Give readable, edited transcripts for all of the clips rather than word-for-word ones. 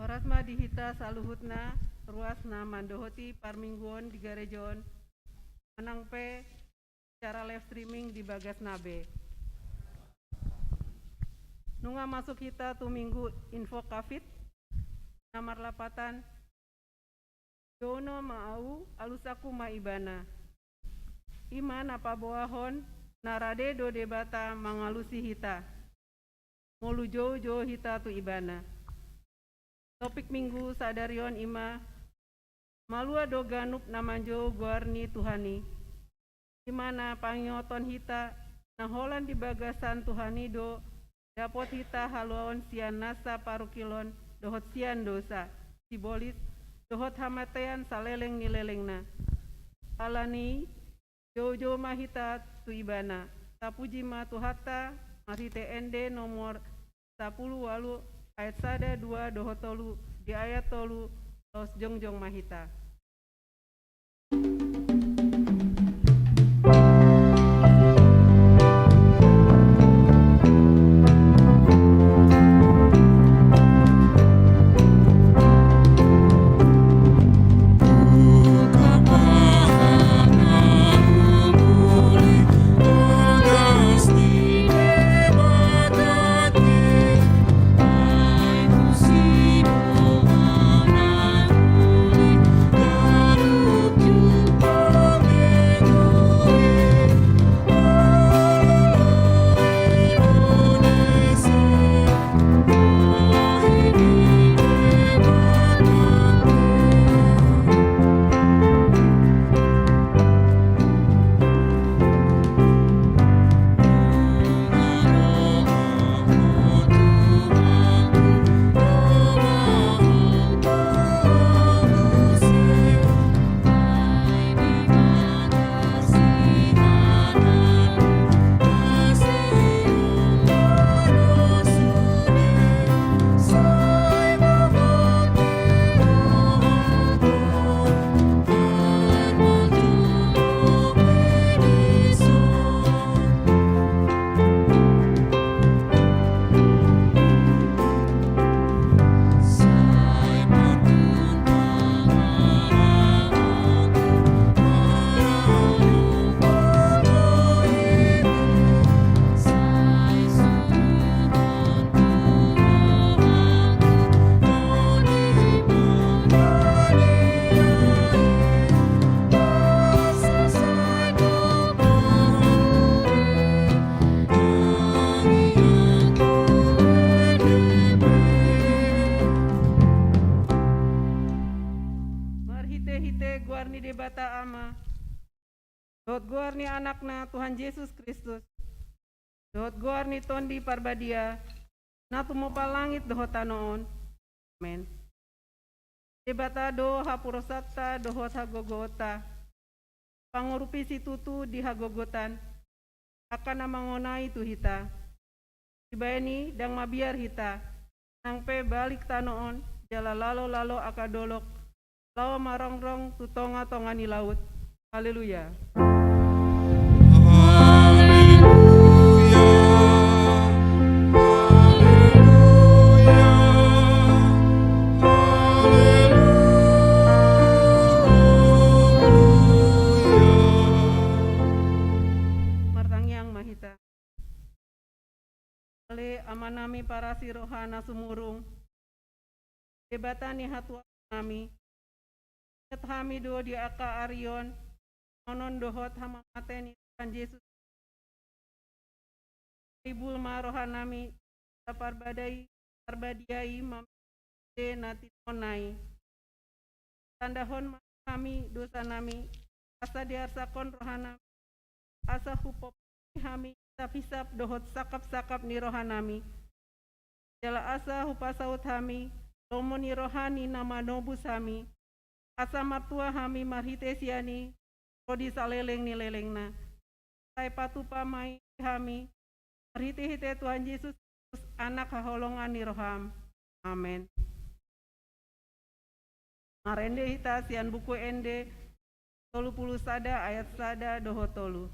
Orasma dihita saluhutna ruasna mandohoti parmingguon di garejon menangpe secara live streaming di Bagas Nabe. Nunga masuk hita tu minggu info kafit namar lapatan Yono mau alusaku maibana. Iman apa boahon narade do debata mangalusi hita. Molu jo hita tu ibana. Topik minggu sadarion ima malua do ganup namanjo guarni Tuhani. Imana pangyoton hita naholan di bagasan Tuhani do dapot hita haluan sian nasa parukilon dohot sian dosa. Sibolis dohot hamatean saleleng nilelengna. Alani jojo mahita tu ibana. Tapuji ma tuhata marhite ende nomor 10 walu ayat sada 2 dohotolu di ayat tolu los jongjong mahita. Guarni debata ama dot guarni anakna Tuhan Yesus Kristus dot guarni tondi parbadia natu mopa langit dohot tanoon amen. Debata do hapurosata dohot hagogota pangurupi situtu di hagogotan akan namangonai tu hita ibaeni dang mabiar hita nangpe balik tanoon jala lalo akadolok lawa marongrong tu tonga ni laut. Haleluya. Martangyang mahita. Ale amanami para sirohana sumurung. Debatani hatua nami. Hami do di aka arion onon dohot hamamateni Tuhan Yesus ibul marohanami parbadiai mamde nati onai tandahon kami dosa nami asa diarsakon rohana asa hupop kami hisap dohot sakap ni rohanami jala asa hupasaut hami lomo ni rohani nama nobus hami asa martua hami marhite siani rodi saleleng ni lelengna sai patu pamai hami marhite hite Tuhan Yesus anak haholongan ni roham amen. Marende hita sian buku ende 30 sada ayat sada doho tolu.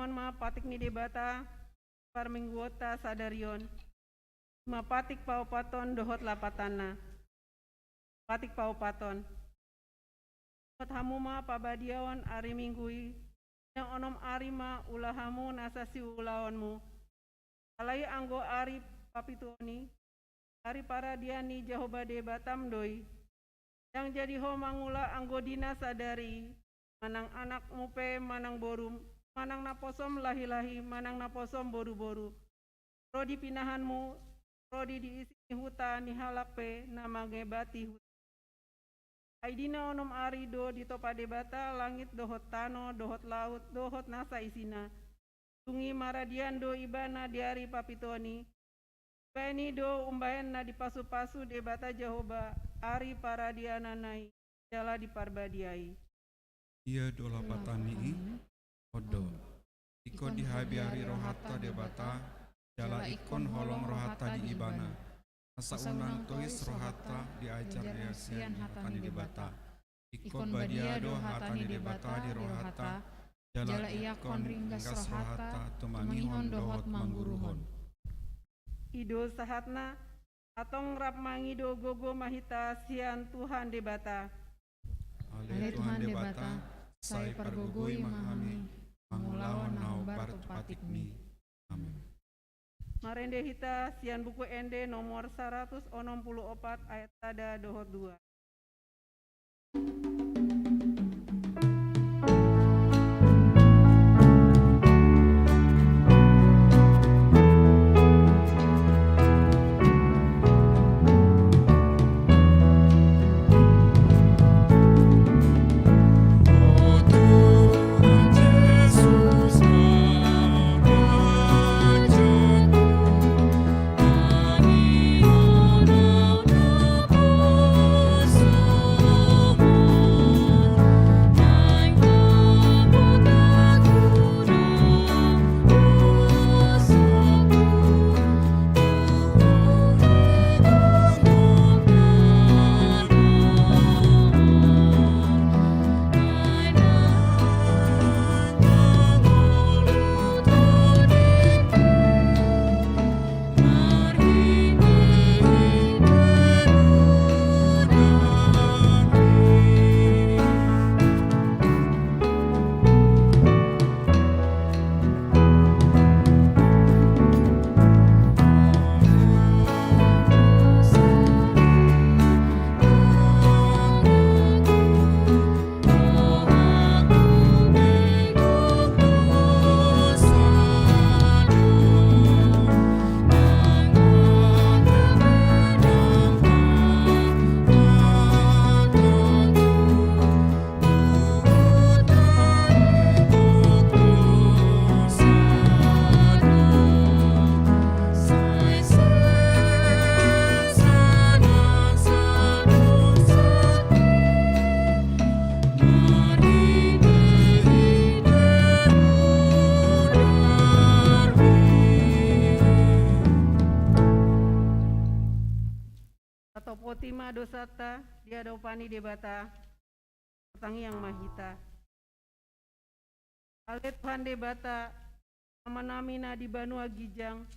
Parimon ma patik ni debata parmingguota sadarion. Ma patik paupaton dohot lapatana. Patik paupaton. Dohot hamu ma pabadiawan ari minggui. Yang onom ari ma ulahamu nasasi ulawanmu. Alai anggo ari papituoni. Ari para diani jahobade batam doi. Yang jadi ho mangula anggo dina sadari. Manang anak mupe manang borum. Manang naposom lahi-lahi manang naposom boru-boru. Rodi pinahanmu. Rodi diisi huta ni halakpe nama ngebati huta. Aidina onom ari do ditopade bata langit dohot tano dohot laut dohot nasa isina. Tungi maradian do ibana diari papitoni. Bani do umbayan na dipasu-pasu debata Jehoba ari paradiana nai jala diparbadiai. Ia do lapatani odo. Iko dihabiari rohata debata jala ikon holong rohata di ibana. Asa unang tois rohata diajar diasian hatani debata. Ikon badiado hatani debata di rohata jala ikon ringgas rohata tumangihon dohot mangguruhon. Ido sahatna atong rap mangido gogo mahita sian Tuhan debata. Ale Tuhan debata sai pargogoi mahami mangulawan nau partupatikmi. Amin. Marende hita sian buku ende nomor 164 ayat tada dohot 2. Potima dosata dia dopani debata pertangi yang mahita. Ale Tuhan debata amanamina di Banua Gijang.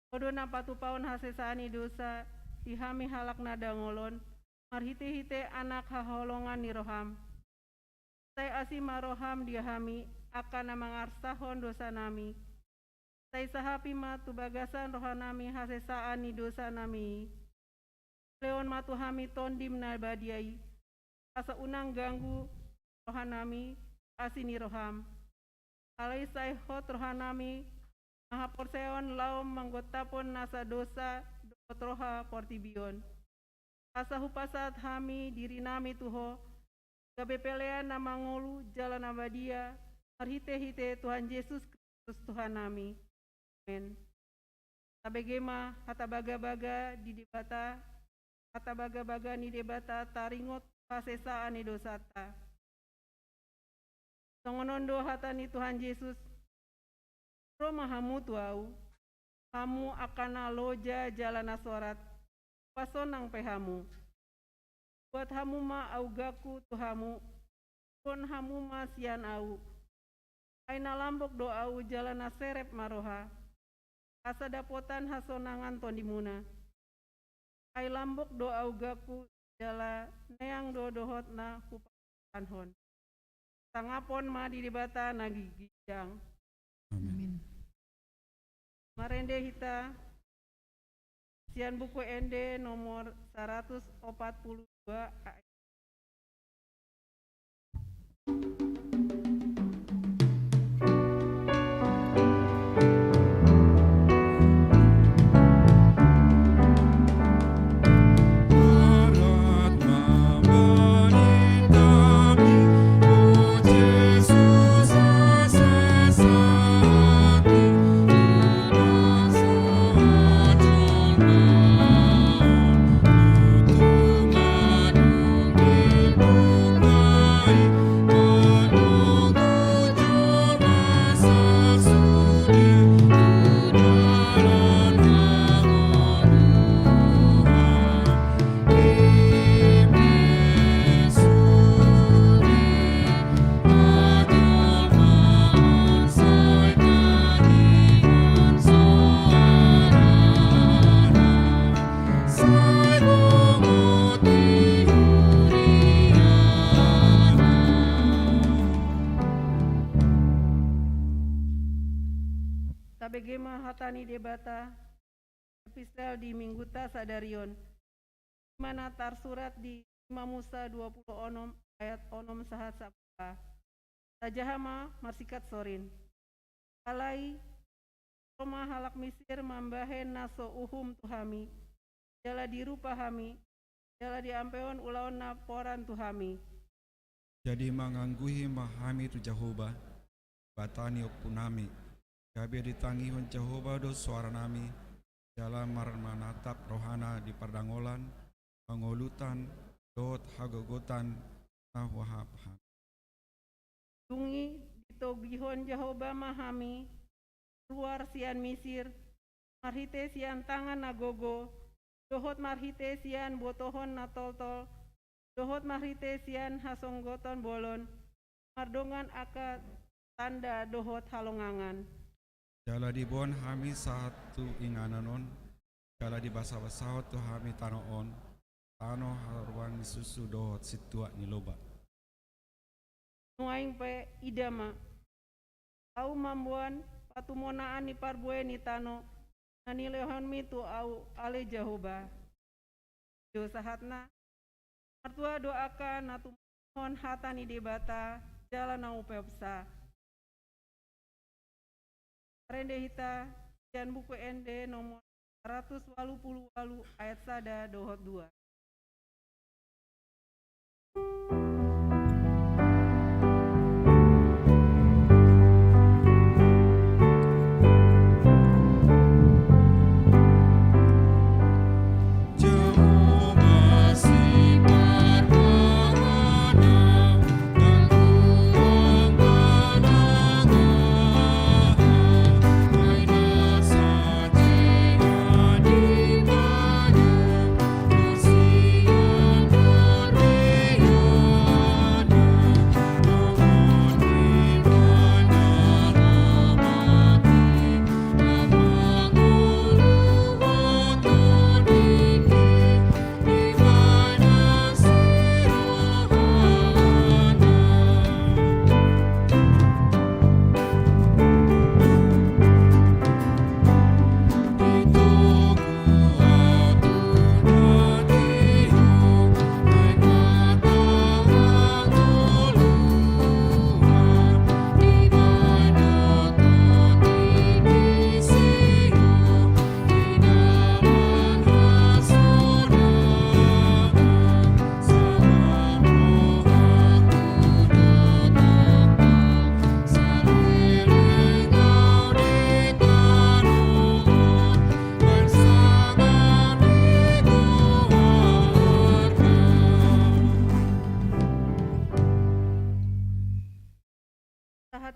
Kodona patupaon hasesani dosa dihami halak nada ngolon. Marhite-hite anak haholongan ni roham. Saya asima roham dihami akan mangarsahon dosa nami. Saya sahapi matu bagasan rohanami hasesaan ni dosa nami. Leon matu hami tondim na badiai. Asa unang ganggu rohanami asini roham. Alai sai hot rohanami maha porseon laom manggotapon nasa dosa dot roha portibion. Asa hupasat hami diri nami tuho. Gabe pelean nama ngolu jalan abadia. Marhite-hite Tuhan Yesus Kristus Tuhan nami. Amen. Tabegema hata baga-baga di debata. Hata baga-baga ni debata taringot hasesaan ni dosata. Songonondo hata ni Tuhan Yesus. Roma hamu tuau. Hamu akana loja jalan asorat. Pasonang pehamu. Buat hamu ma augaku tuhamu. Pon hamu ma sian au. Aina lambok doa jalana serep maroha. Asa dapotan hasonangan tondimuna. Ai lambok doa gaku jala neang dohotna hupanhon. Tangapon ma di debata nagigijang. Amin. Marende hita sian buku ND nomor 142 tabegema hatani debata epistel di mingguta sadarion mana tarsurat di 5 Musa 20 onom ayat onom sahat sabda tajahama marsikat sorin alai Roma halak Misir mambahen naso uhum tuhami jala dirupahami jala diampeon ulaon naporan tuhami. Jadi mangangguhi mahami tu Jehovah batani opunami gabe ditangihon Jehovah do suara nami dalam marmanatap rohana di perdangolan pangolutan dot hagogotan nahwahaphan. Dungi ditogihon Jehovah mahami luar sian Misir marhite sian tangan nagogo dohot marhite sian botohon natoltol dohot marhite sian hasonggoton bolon mardongan aka tanda dohot halongangan. Jala dibon hami satu ingananon jala di basa-basahot tu hami tanoon tano haruan susu dohot situa niloba. Nuaing pe idama au mambuan patumonaan ni parbue ni tano nanilehon mi tu au ale Jehovah jo sahatna martua doakan natumon hatani debata jalan au pepsa rende hita dan buku ND nomor 180 ayat sada dohot 2.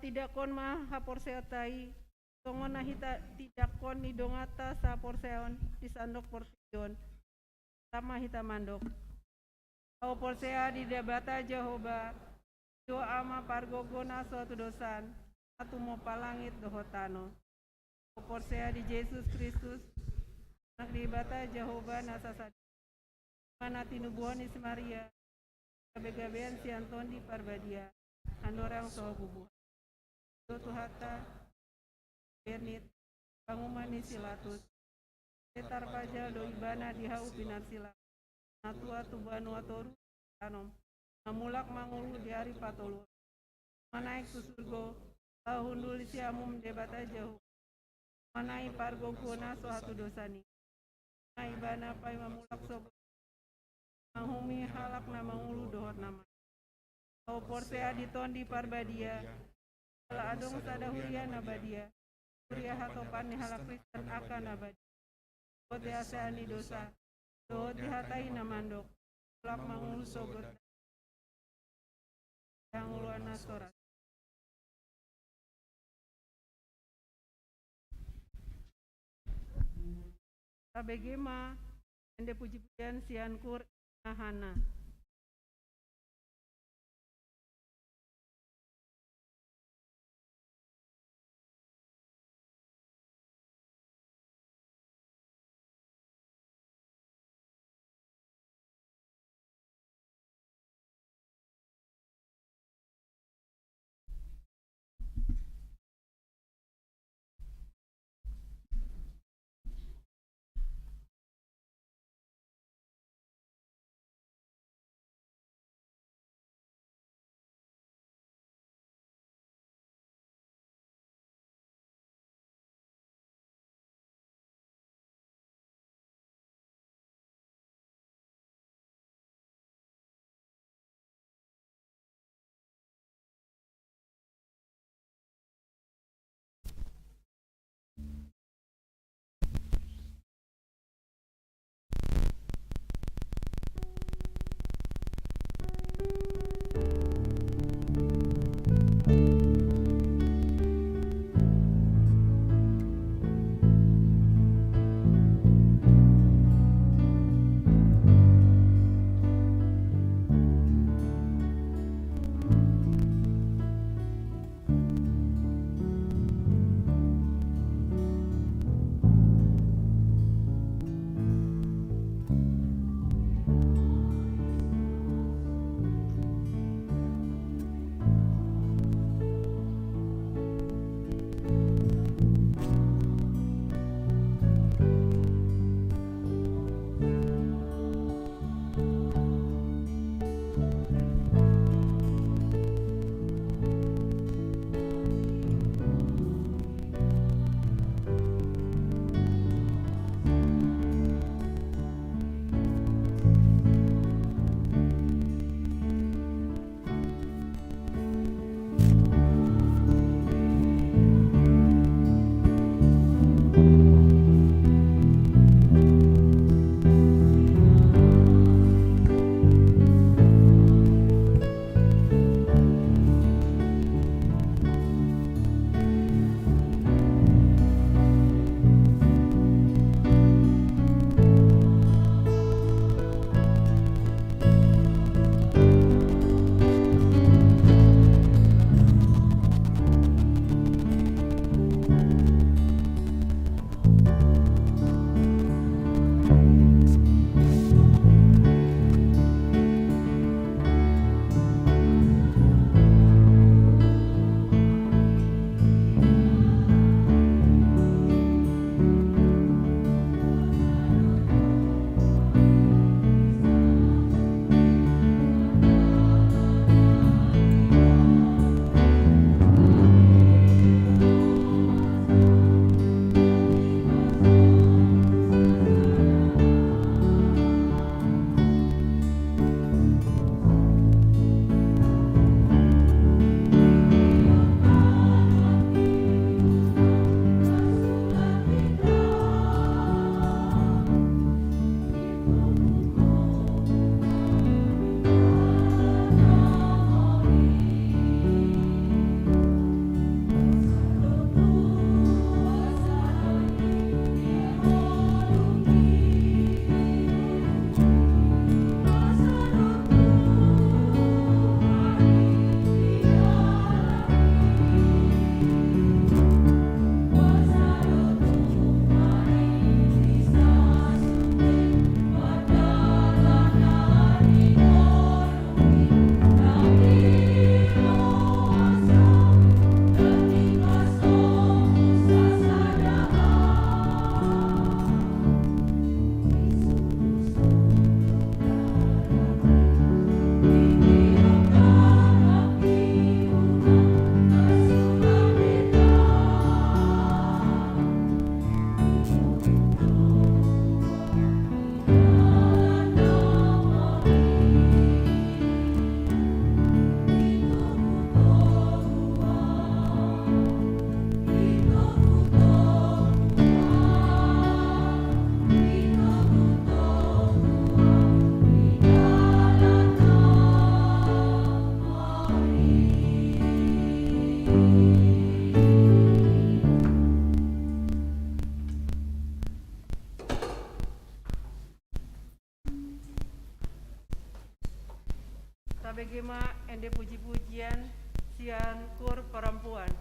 Tidak kon mah haporseotai tongon nahita tidak kon ni dongata sa porseon di sandok portion sama hita mandok au porsea di debata Jehovah doa ma pargogona suatu dosan atu mo palangit dohotano. Porsea di Jesus Kristus, anak di bata Jehovah nasasadi. Mana tinubuhan is Maria, gabe-gabean si Anton di Parbadia, andorang soho bubu. Do tuhata, bernit, panguman ni silatus, setar pajal do ibana di hau pinar sila, natua tubanu atoru, anom, namulak mangulu di hari patolu, manaik susurgo, tahundul siamum debata jauh, manai pargo kona sohatu dosani, manai ibana pai mamulak sogo, manghumi halak na mangulu dohot nama, au porsea di tondi Parbadia, ala adong sadahuria nabadia, huria hatopan ni halak Kristen akan nabadia, dohot di aseani dosa, dohot di hatai namandok, mulak mangulu sogot, yang uluan nasorat. Abegema, ende puji-pujian siankur nahana. Tabegema ende puji-pujian sian kur perempuan.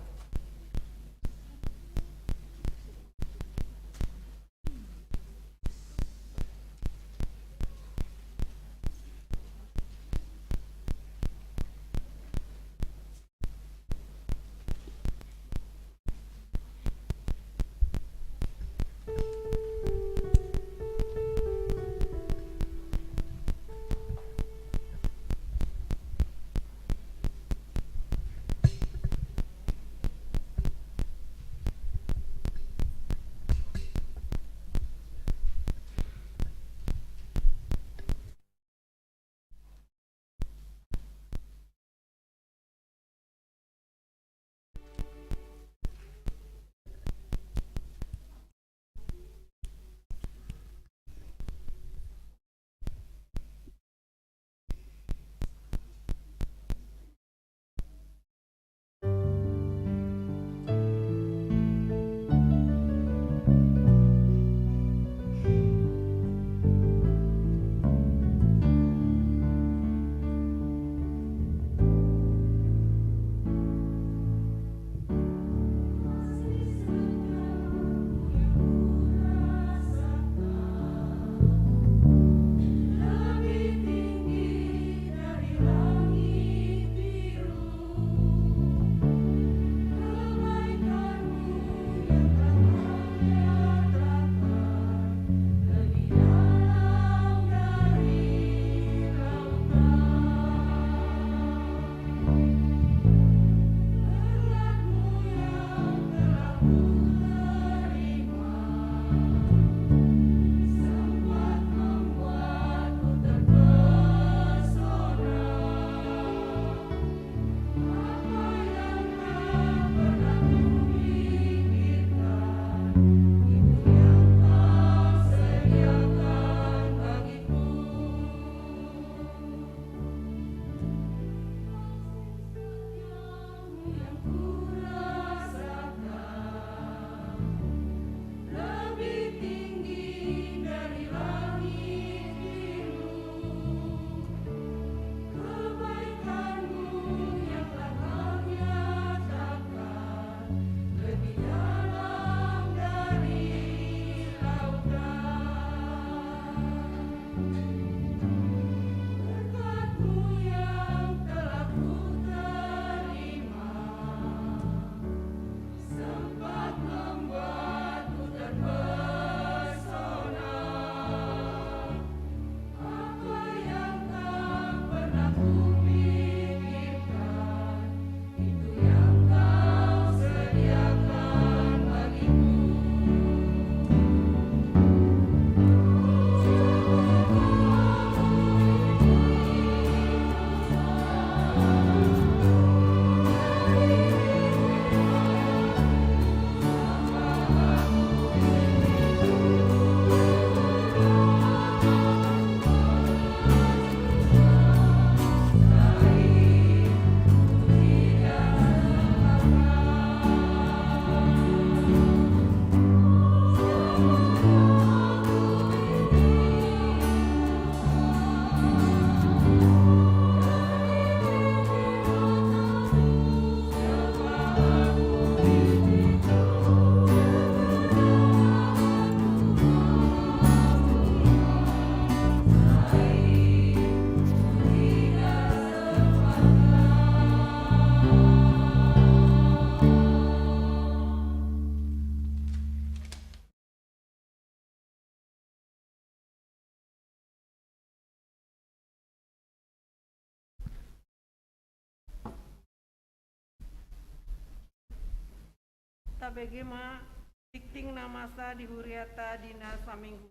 Tabegema dikting namasa dihuriata dina saminggu.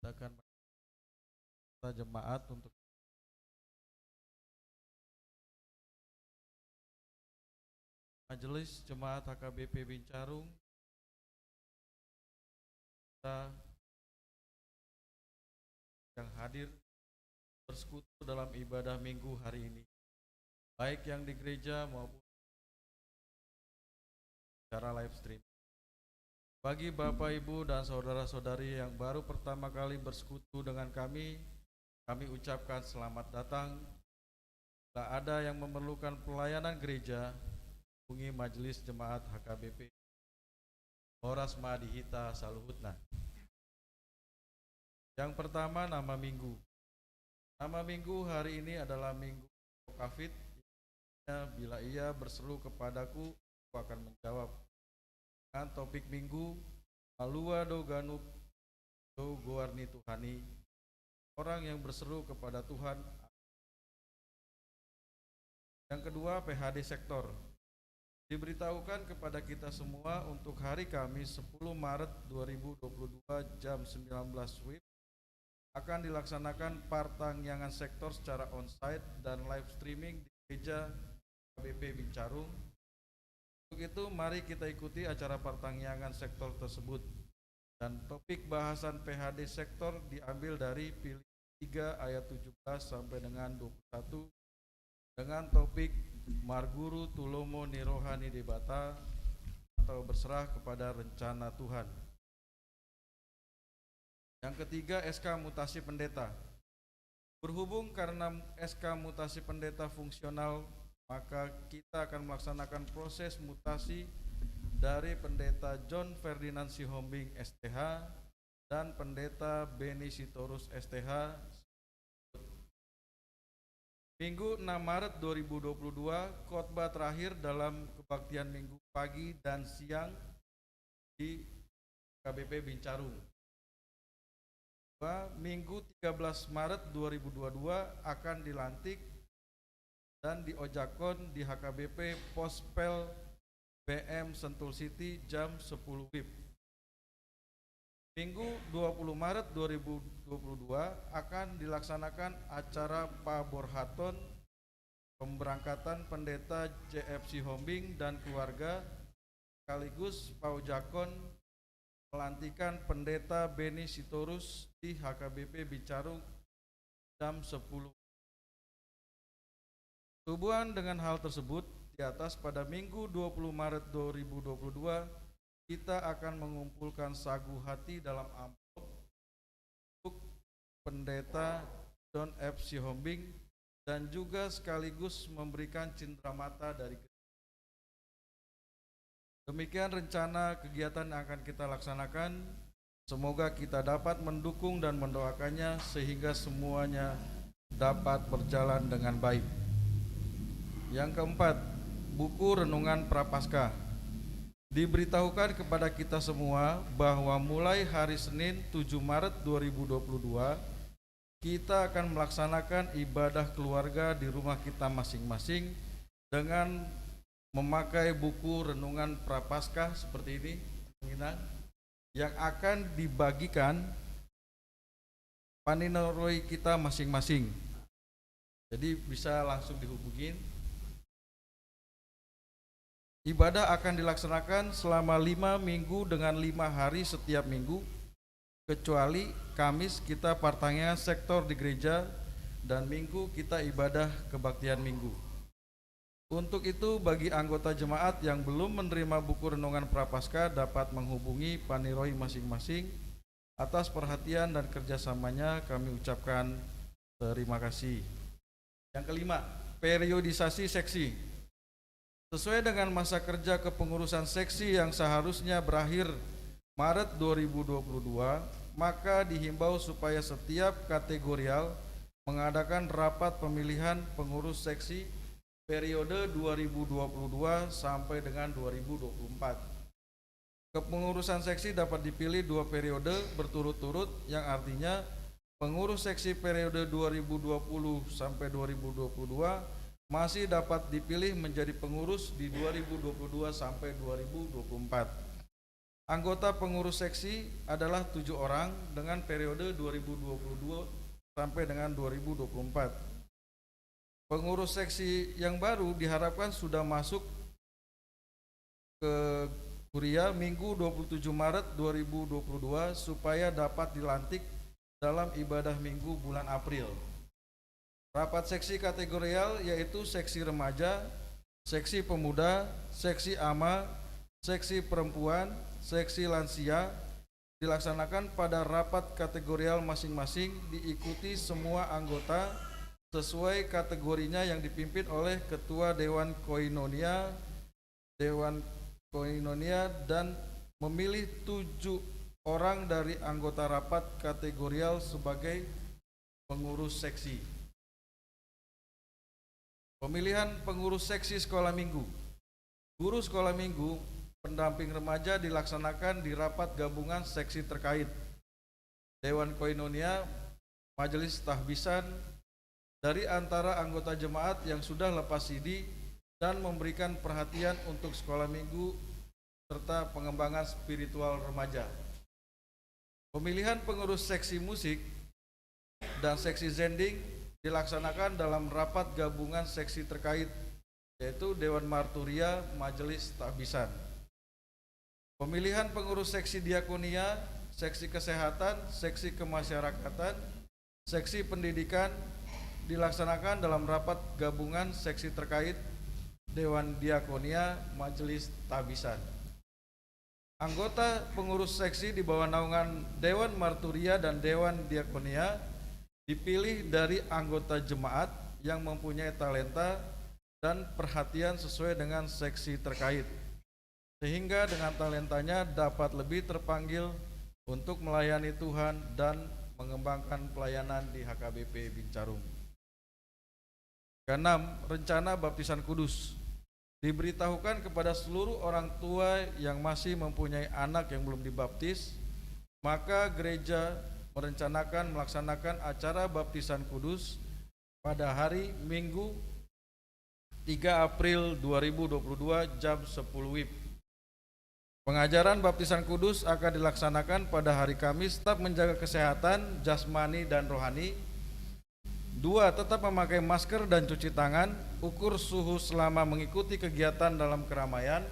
Akan jemaat untuk Majelis Jemaat HKBP Bincarung kita yang hadir bersekutu dalam ibadah minggu hari ini, baik yang di gereja maupun secara live stream. Bagi Bapak, Ibu, dan saudara-saudari yang baru pertama kali bersekutu dengan kami ucapkan selamat datang. Bila ada yang memerlukan pelayanan gereja, hubungi Majelis Jemaat HKBP Horas Madihita Saluhutna. Yang pertama, nama minggu. Nama minggu hari ini adalah Minggu Kafid. Bila ia berseru kepadaku, aku akan menjawab. Dengan topik minggu, Alua do ganup do goarni Tuhani. Orang yang berseru kepada Tuhan. Yang kedua, PHD sektor. Diberitahukan kepada kita semua untuk hari Kamis 10 Maret 2022 jam 19 WIB akan dilaksanakan partangyangan sektor secara onsite dan live streaming di gereja KBP Bincarung. Untuk itu, mari kita ikuti acara partangyangan sektor tersebut. Dan topik bahasan PHD sektor diambil dari Filipi 3 ayat 17 sampai dengan 21 dengan topik Marguru Tulomo Nirohani Debata atau berserah kepada rencana Tuhan. Yang ketiga, SK Mutasi Pendeta. Berhubung karena SK Mutasi Pendeta fungsional, maka kita akan melaksanakan proses mutasi dari Pendeta John Ferdinand Sihombing STH dan Pendeta Beni Sitorus STH. Minggu 6 Maret 2022, khotbah terakhir dalam kebaktian minggu pagi dan siang di KBP Bincarung. Minggu 13 Maret 2022 akan dilantik dan diojakon di HKBP Pospel BM Sentul City jam 10 WIB. Minggu 20 Maret 2022 akan dilaksanakan acara Paborhaton pemberangkatan Pendeta JF Sihombing dan keluarga sekaligus paujakon pelantikan Pendeta Beni Sitorus di HKBP Bincarung jam 10. Hubungan dengan hal tersebut, di atas pada Minggu 20 Maret 2022, kita akan mengumpulkan sagu hati dalam amplop untuk Pendeta John F. Sihombing dan juga sekaligus memberikan cindramata dari gereja. Demikian rencana kegiatan yang akan kita laksanakan. Semoga kita dapat mendukung dan mendoakannya sehingga semuanya dapat berjalan dengan baik. Yang keempat, buku renungan Prapaskah. Diberitahukan kepada kita semua bahwa mulai hari Senin 7 Maret 2022 kita akan melaksanakan ibadah keluarga di rumah kita masing-masing dengan memakai buku renungan Prapaskah seperti ini yang akan dibagikan paninaroi kita masing-masing. Jadi bisa langsung dihubungin. Ibadah akan dilaksanakan selama 5 minggu dengan 5 hari setiap minggu, kecuali Kamis kita partangnya sektor di gereja dan Minggu kita ibadah kebaktian minggu. Untuk itu, bagi anggota jemaat yang belum menerima buku renungan Prapaskah dapat menghubungi paniroi masing-masing. Atas perhatian dan kerjasamanya kami ucapkan terima kasih. Yang kelima, periodisasi seksi. Sesuai dengan masa kerja kepengurusan seksi yang seharusnya berakhir Maret 2022, maka dihimbau supaya setiap kategorial mengadakan rapat pemilihan pengurus seksi periode 2022 sampai dengan 2024. Kepengurusan seksi dapat dipilih 2 periode berturut-turut, yang artinya pengurus seksi periode 2020 sampai 2022 masih dapat dipilih menjadi pengurus di 2022 sampai 2024. Anggota pengurus seksi adalah 7 orang dengan periode 2022 sampai dengan 2024. Pengurus seksi yang baru diharapkan sudah masuk ke kuria Minggu 27 Maret 2022 supaya dapat dilantik dalam ibadah minggu bulan April. Rapat seksi kategorial yaitu seksi remaja, seksi pemuda, seksi AMA, seksi perempuan, seksi lansia dilaksanakan pada rapat kategorial masing-masing, diikuti semua anggota sesuai kategorinya yang dipimpin oleh Ketua Dewan Koinonia dan memilih 7 orang dari anggota rapat kategorial sebagai pengurus seksi. Pemilihan pengurus seksi sekolah minggu. Guru sekolah minggu pendamping remaja dilaksanakan di rapat gabungan seksi terkait, Dewan Koinonia, Majelis Tahbisan, dari antara anggota jemaat yang sudah lepas sidi dan memberikan perhatian untuk sekolah minggu serta pengembangan spiritual remaja. Pemilihan pengurus seksi musik dan seksi zending dilaksanakan dalam rapat gabungan seksi terkait, yaitu Dewan Marturia, Majelis Tahbisan. Pemilihan pengurus seksi diakonia, seksi kesehatan, seksi kemasyarakatan, seksi pendidikan dilaksanakan dalam rapat gabungan seksi terkait, Dewan Diakonia, Majelis Tahbisan. Anggota pengurus seksi di bawah naungan Dewan Marturia dan Dewan Diakonia dipilih dari anggota jemaat yang mempunyai talenta dan perhatian sesuai dengan seksi terkait, sehingga dengan talentanya dapat lebih terpanggil untuk melayani Tuhan dan mengembangkan pelayanan di HKBP Bincarung. Keenam, rencana baptisan kudus. Diberitahukan kepada seluruh orang tua yang masih mempunyai anak yang belum dibaptis, maka gereja merencanakan melaksanakan acara baptisan kudus pada hari Minggu 3 April 2022 jam 10 WIB. Pengajaran baptisan kudus akan dilaksanakan pada hari Kamis, tetap menjaga kesehatan jasmani dan rohani. 2. Tetap memakai masker dan cuci tangan, ukur suhu selama mengikuti kegiatan dalam keramaian.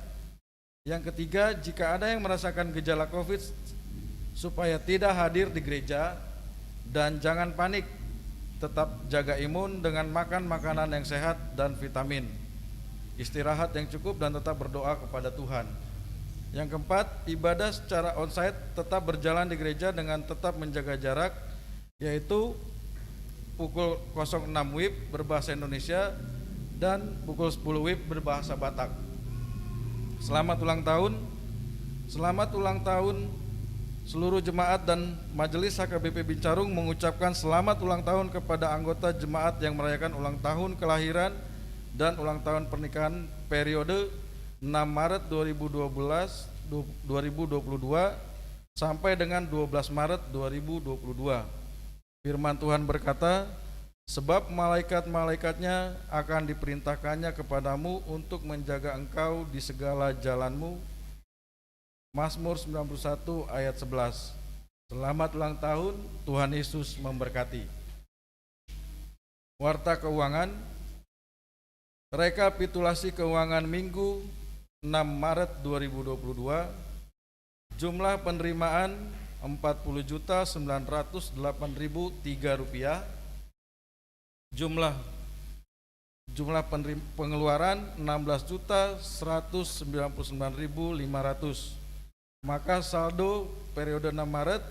Yang ketiga, jika ada yang merasakan gejala COVID, supaya tidak hadir di gereja. Dan jangan panik, tetap jaga imun dengan makan makanan yang sehat dan vitamin, istirahat yang cukup, dan tetap berdoa kepada Tuhan. Yang keempat, ibadah secara onsite tetap berjalan di gereja dengan tetap menjaga jarak, yaitu pukul 06 WIB berbahasa Indonesia dan pukul 10 WIB berbahasa Batak. Selamat ulang tahun. Selamat ulang tahun. Seluruh jemaat dan Majelis HKBP Bincarung mengucapkan selamat ulang tahun kepada anggota jemaat yang merayakan ulang tahun kelahiran dan ulang tahun pernikahan periode 6 Maret 2022 sampai dengan 12 Maret 2022. Firman Tuhan berkata, sebab malaikat-malaikatnya akan diperintahkannya kepadamu untuk menjaga engkau di segala jalanmu. Mazmur 91 ayat 11. Selamat ulang tahun, Tuhan Yesus memberkati. Warta keuangan. Rekapitulasi keuangan Minggu 6 Maret 2022. Jumlah penerimaan Rp40.908.003. Jumlah pengeluaran Rp16.199.500. Maka saldo periode 6 Maret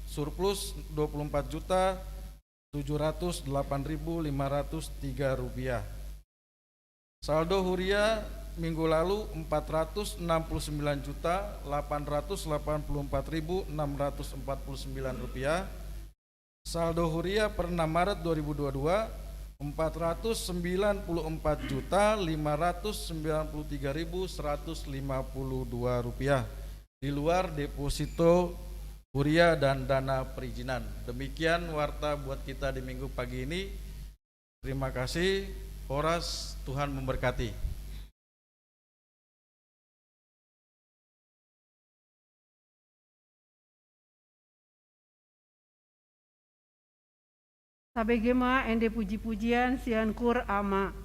surplus Rp24.708.503. Saldo huria minggu lalu Rp469.884.649. Saldo huria per 6 Maret 2022 Rp494.593.152 di luar deposito huria dan dana perizinan. Demikian warta buat kita di minggu pagi ini. Terima kasih. Horas, Tuhan memberkati. Sabegema ende puji-pujian siankur ama.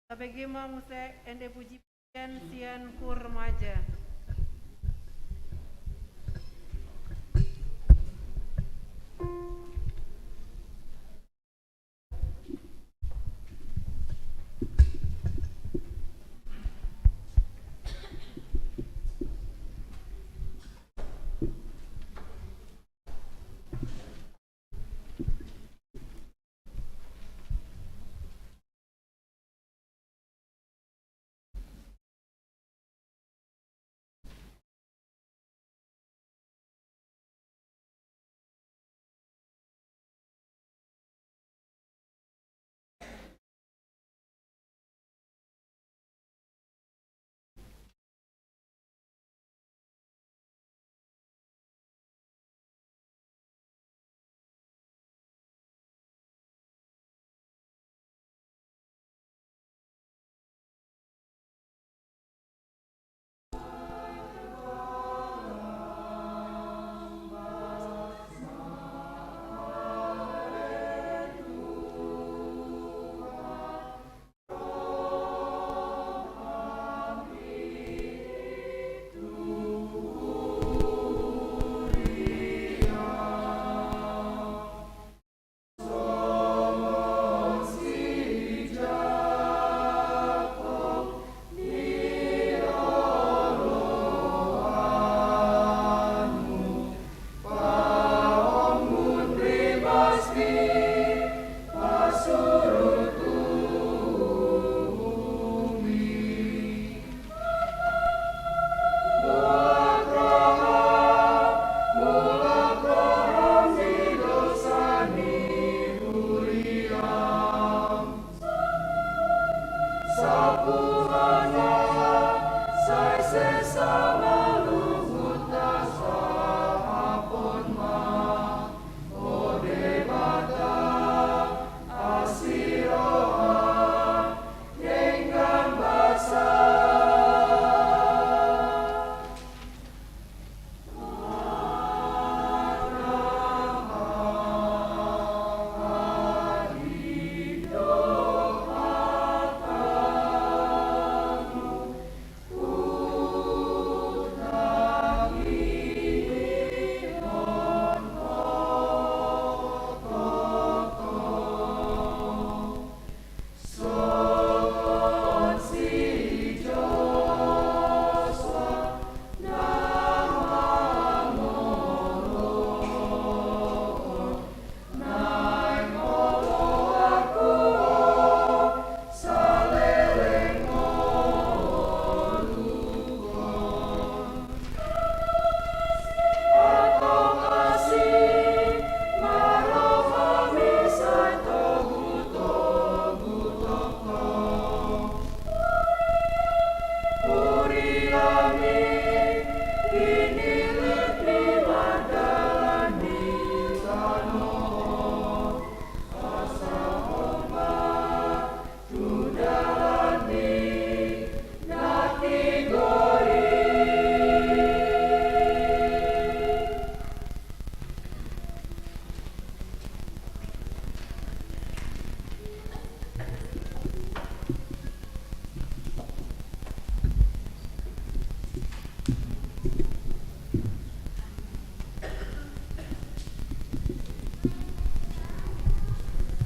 Sabegima muse ende puji pujian sian kurmaja.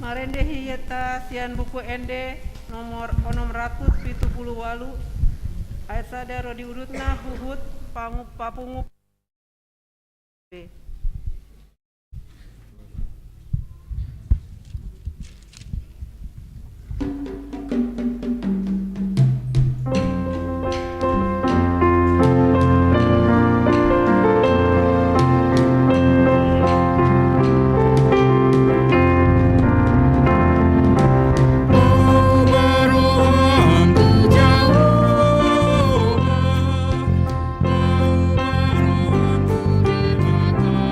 Marende hiyeta sian buku ende nomor 678 ayat sadaro diurutna huhut papungup B. Jehovah,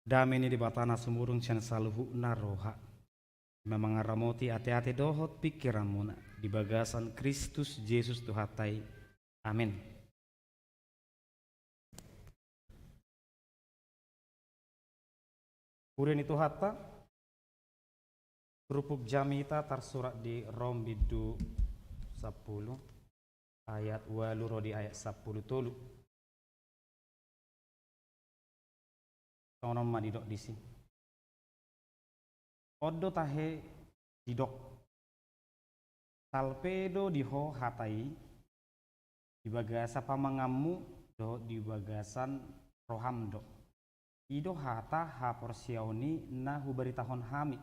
Damai ni di batana sumurung sian saluhu na roha. Memangaramoti ate-ate dohot pikiranmu na di bagasan Kristus Yesus Tuhatai. Amin. Kemudian itu hatta kerupuk jamita tersurat di Rom bidu 10 ayat 8 rodi ayat 10 tolu. Sono ma didok disi. Odo tahe didok. Talpedo diho hatai di bagasa pamangamu do di bagasan roham do. Ido hata ha porsiaoni na hubaritahon hami.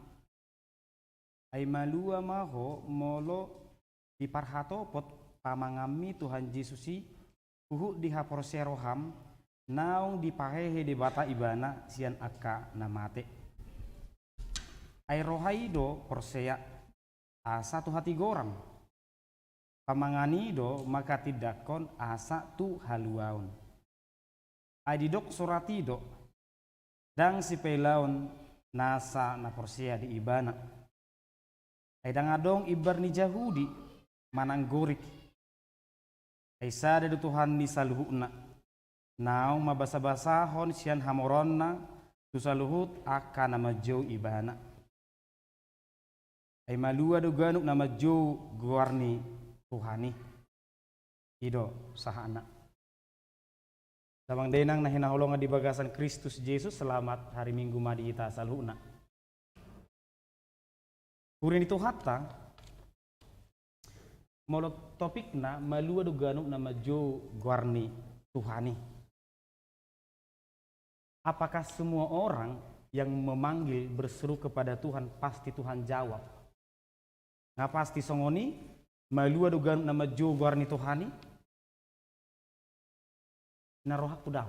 Ay malua maho molo di parhato pot pamangami Tuhan Yesusi uhu di ha porsia roham naung dipahehe di bata ibana sian akka namate. Ay rohaido porsia asa tu hati goram. Pamanganido maka tidakon asa tu haluaun. Ay didok suratido dang si pelaun nasa na porsia di ibana. Ay dangadong ibar ni Jahudi mananggurik. Ay sada do Tuhan ni saluhuna. Naong mabasa-basahon siyan hamoronna tu saluhut akan nama jo ibana. Ay malua do ganuk nama jo guarni Tuhani. Ido sahana. Sabang denang na hinaholongan di bagasan Kristus Yesus selamat hari Minggu madi ita salhuna. Kurin itu hatta molo topikna malua do ganuk nama jo guarni Tuhani. Apakah semua orang yang memanggil berseru kepada Tuhan pasti Tuhan jawab? Nggak pasti songoni malua do ganuk nama jo guarni Tuhani? Na rohak tudang.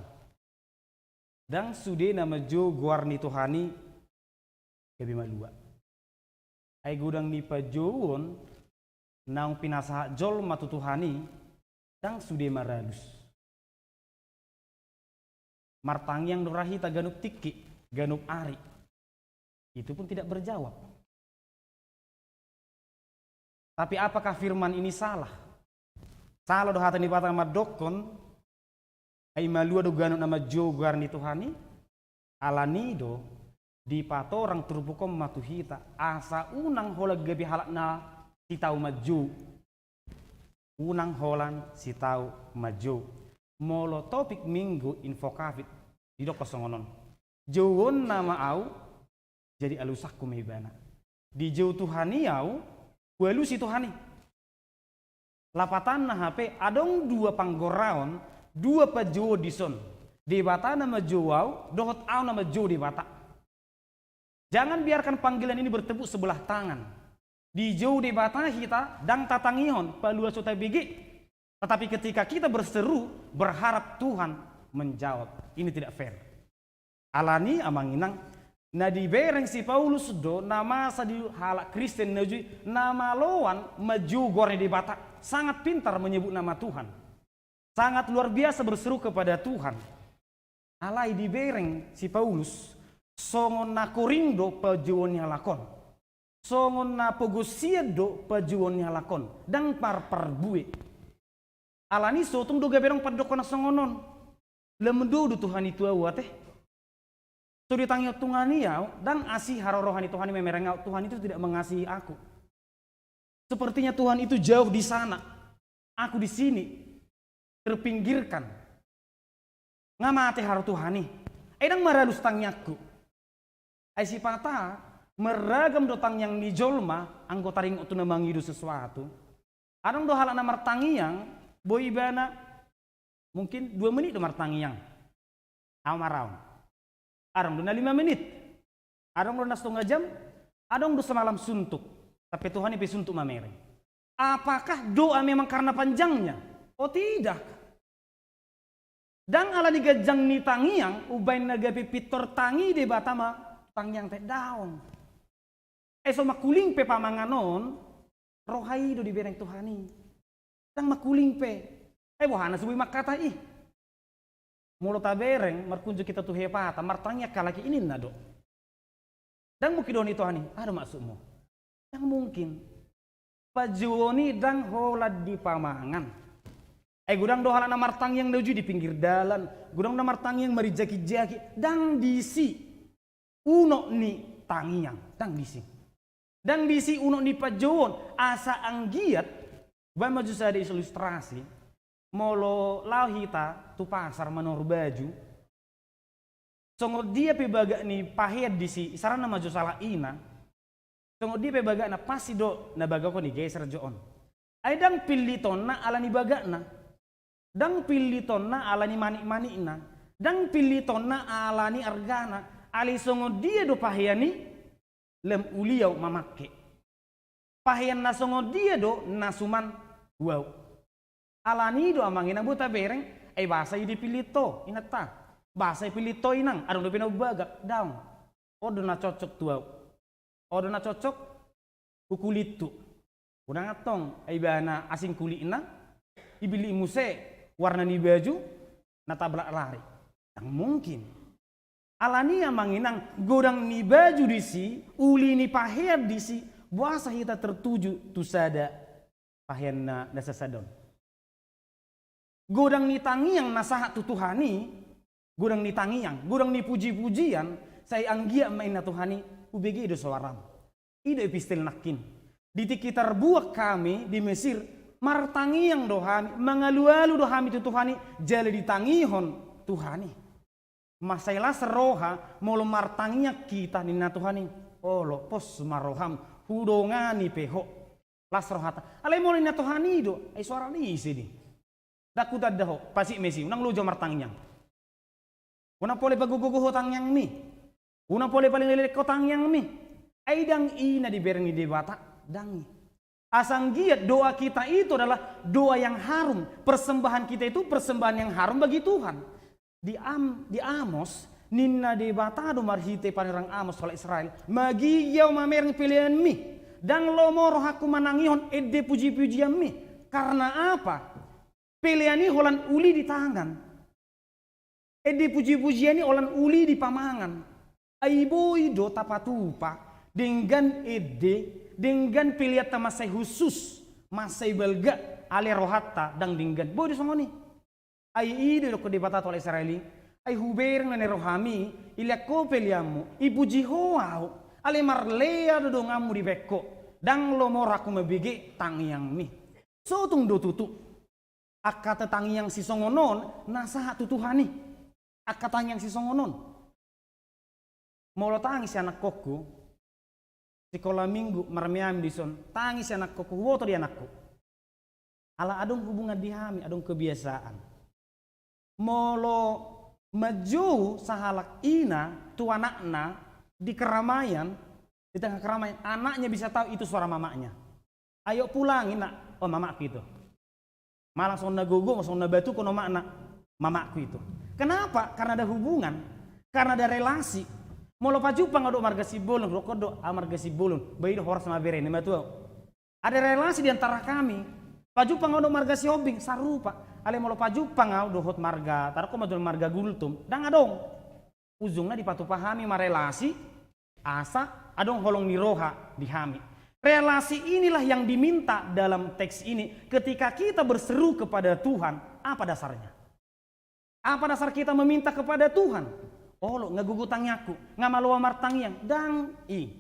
Dang sude nama jo guarni Tuhani kebi malua. Ay gudang ni pajoon naung pinasa jol matu Tuhani dang sude maralus. Martang yang dorahi ta ganuk tiki, ganuk ari. Itu pun tidak berjawab. Tapi apakah firman ini salah? Salah do hata ni batang madokon ay malua do ganuk nama jo guarni Tuhani alanido di pato orang turbukom matuhita asa unang holag gabi halak na si tau maju unang holan si tau maju molo topik minggu info kafit di dok kosongonon jowon nama au jadi alusak kumibana di jauh Tuhani au walu si Tuhani lapatan na HP adong dua panggoraon dua pajo dison di bata nama jowau dohot au nama jo di bata. Jangan biarkan panggilan ini bertepuk sebelah tangan. Di jauh di bata kita dang tatangihon palua sota bigi. Tetapi ketika kita berseru berharap Tuhan menjawab. Ini tidak fair. Alani amanginang na di bereng si Paulus do nama sa di halak Kristen najui nama loan maju goreng di bata. Sangat pintar menyebut nama Tuhan. Sangat luar biasa berseru kepada Tuhan. Alai di bereng si Paulus songon na korindo pajuonnya lakon. Songon na pogosiedo pajuonnya lakon. Dang parparbue. Alani sotung do gaberong padokon na songonon. Lemendu do Tuhan itu awate. So ditangyo tungani yau dang asih harorohani Tuhan memerengau Tuhan itu tidak mengasihi aku. Sepertinya Tuhan itu jauh di sana. Aku di sini. Terpinggirkan ngamate haro Tuhani edang maralus tangyaku ay si pata meragam dotang yang dijolma anggota ring utu namangidu sesuatu adang do halak na martangiyang boy ibana mungkin 2 menit do martangiyang amaraw adang do na 5 menit adang do na 1/2 jam adang do semalam suntuk tapi Tuhan ipi suntuk mamere apakah doa memang karena panjangnya? Oh tidak. Dang ala ni gajang ni tangiang ubay nagapi pitor tangi di batama tangiang te daong. So makuling pe pamanganon rohai do di bereng Tuhani. Dang makuling pe. Wahana subuh makata ih. Mulu tabereng markunju kita tuh hepata martangnya kalaki ini nado. Dan mungkin doni Tuhan ini ada maksudmu. Yang mungkin pajuoni dan holad di pamangan. Gudang dohala na martang yang doju di pinggir dalan, gudang na martang yang merijaki-jaki dan disi uno ni tangiang dan disi. Dan disi uno ni pajuon asa anggiat ba maju sada ilustrasi molo lauhita tu pasar manor baju. Songor dia pebaga ni pahed disi sarana maju salah ina. Songor dia pebaga na pasti do na baga ko ni geser joon. Ay dang piliton na ala ni baga na. Dang piliton na ala ni mani-mani na. Dang piliton na ala ni argana. Ali songor dia do pahiani lem uliau mamake. Pahian na songor dia do nasuman wow. Ala ni do amangina buta bereng ay bahasa di pilito inata. Bahasa pilito inang adong do pinabagak daw. Odo na cocok tuaw. Odo na cocok kukulit tu. Udang atong ay bana asing kulit na ibili muse warna ni baju natabrak lari. Yang mungkin alani yang manginang godang ni baju disi uli ni paher disi bahasa kita tertuju tu sada pahen na dasa sadon. Godang ni tangi yang nasahat tu Tuhani, godang ni tangi yang godang ni puji-pujian saya anggia main na Tuhani ubegi do sawaram. Ido epistel nakin. Di sekitar buak kami di Mesir martangi yang dohami mengalu-alu dohami tu Tuhani jale ditangihon Tuhani. Masailah seroha molo martanginya kita nina Tuhani. Olo pos maroham hudongani peho. Las rohata. Alai molo nina Tuhani do ay suara ni sini. Daku tadaho pasi Mesir nang lujo martanginya. Una pole bagugugo tangyang mi. Una pole paling lelek tangyang mi. Ay dang ina di berni di bata dangi. Asang giat doa kita itu adalah doa yang harum. Persembahan kita itu persembahan yang harum bagi Tuhan. Di Amos, ninna de batado marhite panirang Amos oleh Israel. Magiyaw mamereng pilihan mi. Dan lomoro haku manangihon ede puji-pujian mi. Karena apa? Pilihan ini holan uli di tangan. Ede puji-pujian ini holan uli di pamangan. Aiboy do tapatupa. Dengan ede dengan pilihan masai khusus masai belga ale rohatta dang dinggan bodo songoni ai ide lo kedebata oleh Israeli ai huber ngane rohami ilako peliamu ipuji hoau ale marlea do ngamu di beko dang lo moraku mebege tangyang mi so tung do tutu akata tangyang si songonon nasaha tutuhani akata tangyang si songonon molo tangi si anak kokku sekolah minggu marmiam dison tangis anak koko woto di anakku ala adong hubungan dihami adong kebiasaan molo maju sahalak ina tu anakna di keramaian di tengah keramaian anaknya bisa tahu itu suara mamanya ayo pulangin nak oh mamaku itu malah sonna gogo sonna batu kono makna mamaku itu kenapa karena ada hubungan karena ada relasi. Molo pajupang ado marga sibulun, rokodo amarga sibulun, bayi horas sama bereni matuau. Ada relasi di antara kami. Pajupang ado marga si hobing sarupa. Ale molo pajupang ado hot marga, tarko madul marga gultum, dang adong. Ujungnya dipatu pahami ma relasi, asa adong holong niroha dihami. Relasi inilah yang diminta dalam teks ini ketika kita berseru kepada Tuhan. Apa dasarnya? Apa dasar kita meminta kepada Tuhan? Olo ngagugutang yaku, ngamaluwa martangyang dang i.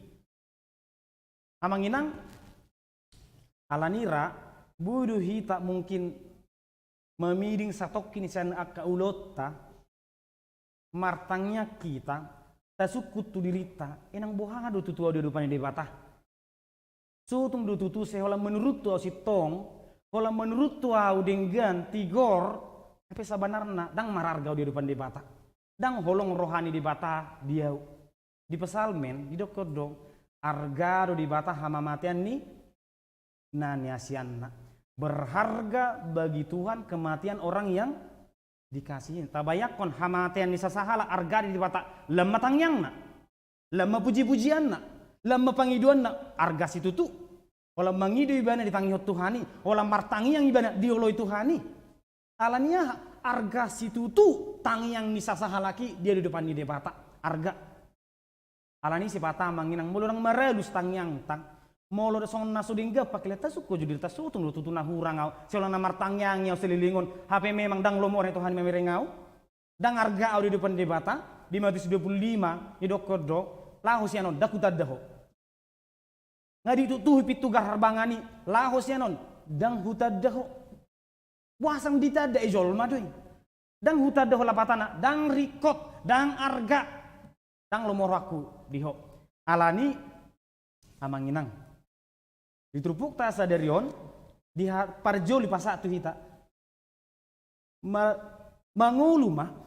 Amanginang alanira budu hita mungkin memiding satokin san akka ulota martangnya kita tasukut tu dirita enang bohado tutu audio depan di batah. Sutung do tutu sehola menurut tu si tong, hola menurut tu au denggan tigor tapi sabanarna dang mararga audio depan di batah. Dang holong rohani di bata dia di pesalmen di dokodong argado di bata hama matian ni nani asianna berharga bagi Tuhan kematian orang yang dikasihi tabayakon hamatian ni sasahala argado di bata lemma tangyangna lemma puji-pujianna lemma pangiduanna arga situ tu ola mangidu ibana ditangihot Tuhani ola martangi yang ibana dioloi Tuhani alania arga situ tu tangyang ni sasahalaki dia di depan di debata arga. Alani si pata manginang mulu orang marelus tangyang tang. Molo da song nasu dingga pakai leta suku jadi leta sutung lu tutuna hurang au. Seolah namar tangyang yang selilingon. HP memang dang lomo orang Tuhan memerengau. Dang arga au di depan debata di Matius 25 di dokodo lahos yanon dakutadaho. Ngadi tutuhi pitu garbangani lahos yanon dang hutadaho. Wasang ditada ejol madoy. Dang hutadaho lapatana dang rikot dang arga dang lomoraku diho. Alani amanginang. Ditrupuk ta sadarion di parjoli pasatu hita. Mangulu mah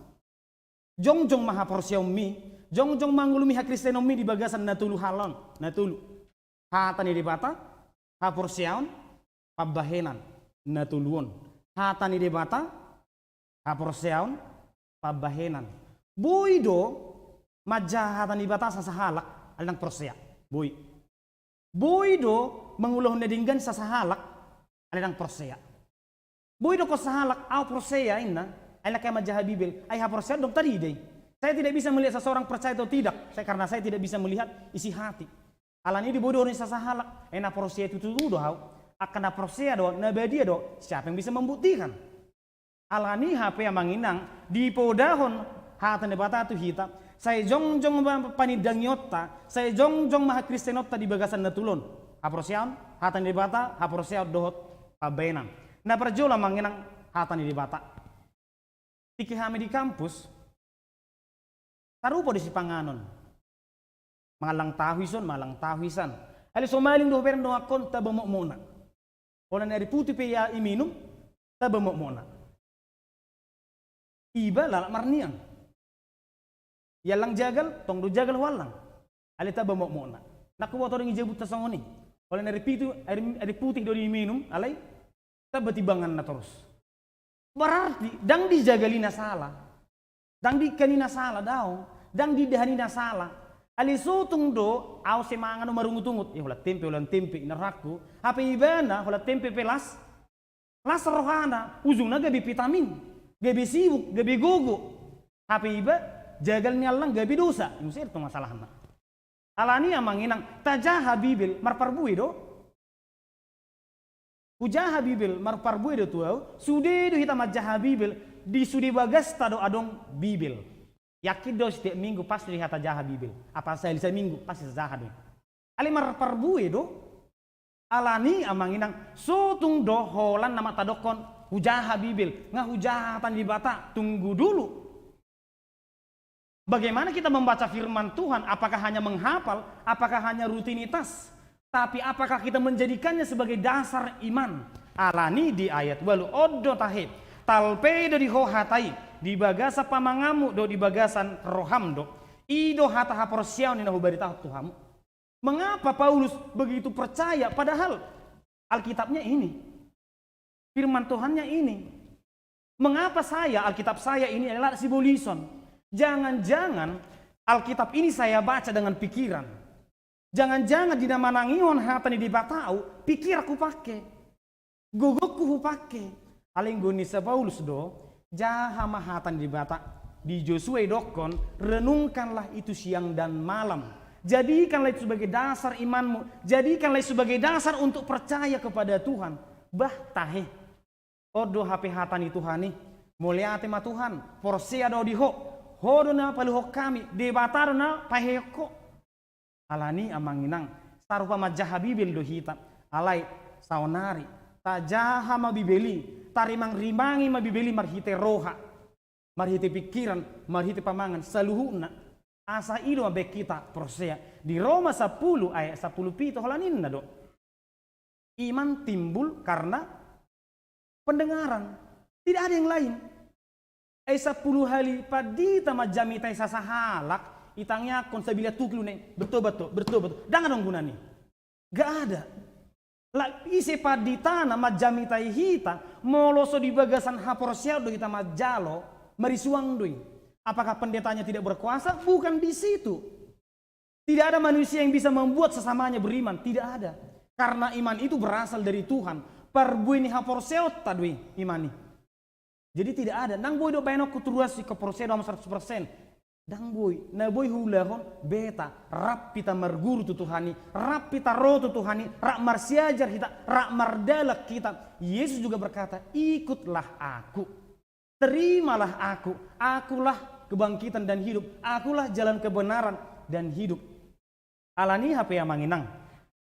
jongjong maha porsiaumi jongjong mangulumi ha kristenomi di bagasan natulu halon natulu hatani di bata ha porsiaon pabahenan natuluon hatani di bata ha porsiaon pabahenan boido majahatan di bata sasahalak alang porsia boido manguluh nedinggan sasahalak alang porsia boido ko sahalak au porsia inna ay kaya majaha Bibel, ay haporsian dong tadi deh. Saya tidak bisa melihat seseorang percaya atau tidak, karena saya tidak bisa melihat isi hati. Alan ini bodoh ni sasahalak, na porsia itu doh, akan na porsia doh, na badia doh, siapa yang bisa membuktikan? Alani HP yang manginang di podahon hatan debata tu hita, saya jongjong panidang yota, saya jongjong maha kristenota di bagasan natulon. Haporsian, hatan debata, haporsia dohot pabenang. Na perjola manginang hatan debata. Tiki kami di kampus, tarupo di Sipanganon. Malang tahuisan. Ali somaling do perno akon tabamok mona. Ona nari putih pe ya iminum tabamok mona. Iba lalak marniang. Yalang jagal, tong do jagal walang. Ali tabamok mona. Naku wato ring ijebut tasangoni. Ona nari putih do iminum, alay tabatibangan na terus. Berarti dang dijagalina salah, dang dikanina salah daw, dang didahanina salah. Ali sutung do, au semangan marungutungut, ulat tempe naraku, apa ibana ulat tempe pelas, las rohana, ujungna gabi vitamin, gabi sibuk, gabi gogo, apa iba jagalnya lang gabi dosa, musir tu masalahna. Alani amanginang tajaha Bibel marparbui do. Ujaha Bibel marparbu edo tuau sude do hita majaha Bibel di sudi bagas tado adong Bibel yakin do setiap minggu pasti lihat jaha Bibel apa saya lisa minggu pasti jaha do ali marparbu edo alani amanginang sutung do holan nama tadokon ujaha Bibel ngah hujahatan di bata tunggu dulu bagaimana kita membaca firman Tuhan apakah hanya menghafal apakah hanya rutinitas tapi apakah kita menjadikannya sebagai dasar iman? Alani di ayat walu odo tahid talpe do di hohatai di bagasa pamangamu do di bagasan roham do ido hata haporsiaun ina hubarita Tuhamu. Mengapa Paulus begitu percaya padahal Alkitabnya ini firman Tuhannya ini? Mengapa Alkitab saya ini adalah simbolison? Jangan-jangan Alkitab ini saya baca dengan pikiran. Jangan-jangan di nama nangion hatani di batau pikir aku pakai gogokku pakai alinggoni sa Paulus do jaha mahatan di bata di Josue dokon renungkanlah itu siang dan malam jadikanlah itu sebagai dasar imanmu jadikanlah itu sebagai dasar untuk percaya kepada Tuhan tahe odo HP hatani Tuhani muliate ma Tuhan porsia do diho hodona paluho kami di bata na paheko alani amanginang tarupa majaha Bibel do hita alay saonari tajaha mabibeli tarimang rimangi mabibeli marhite roha marhite pikiran marhite pamangan saluhuna asa ido abek kita prosea di Roma 10 ayat 10 pito holaninna do iman timbul karena pendengaran tidak ada yang lain 10 hari padita majamita sasahalak itangnya konsabila tuklu nih betul jangan dong guna nih gak ada lah isi padita nama jamitai hita moloso di bagasan haporsial do kita majalo marisuang doi apakah pendetanya tidak berkuasa bukan di situ tidak ada manusia yang bisa membuat sesamanya beriman tidak ada karena iman itu berasal dari Tuhan perbuini haporsial tadwi imani Jadi tidak ada. Nang boy do bayano kuturuasi ke proses dalam 100%. Dang boy, na boy hulahon beta rap pita marguru tu Tuhani, rap pita roh tu Tuhani, rak marsiajar kita, rak mardalak kita. Yesus juga berkata, ikutlah aku, terimalah aku, akulah kebangkitan dan hidup, akulah jalan kebenaran dan hidup. Alani HP yang manginang,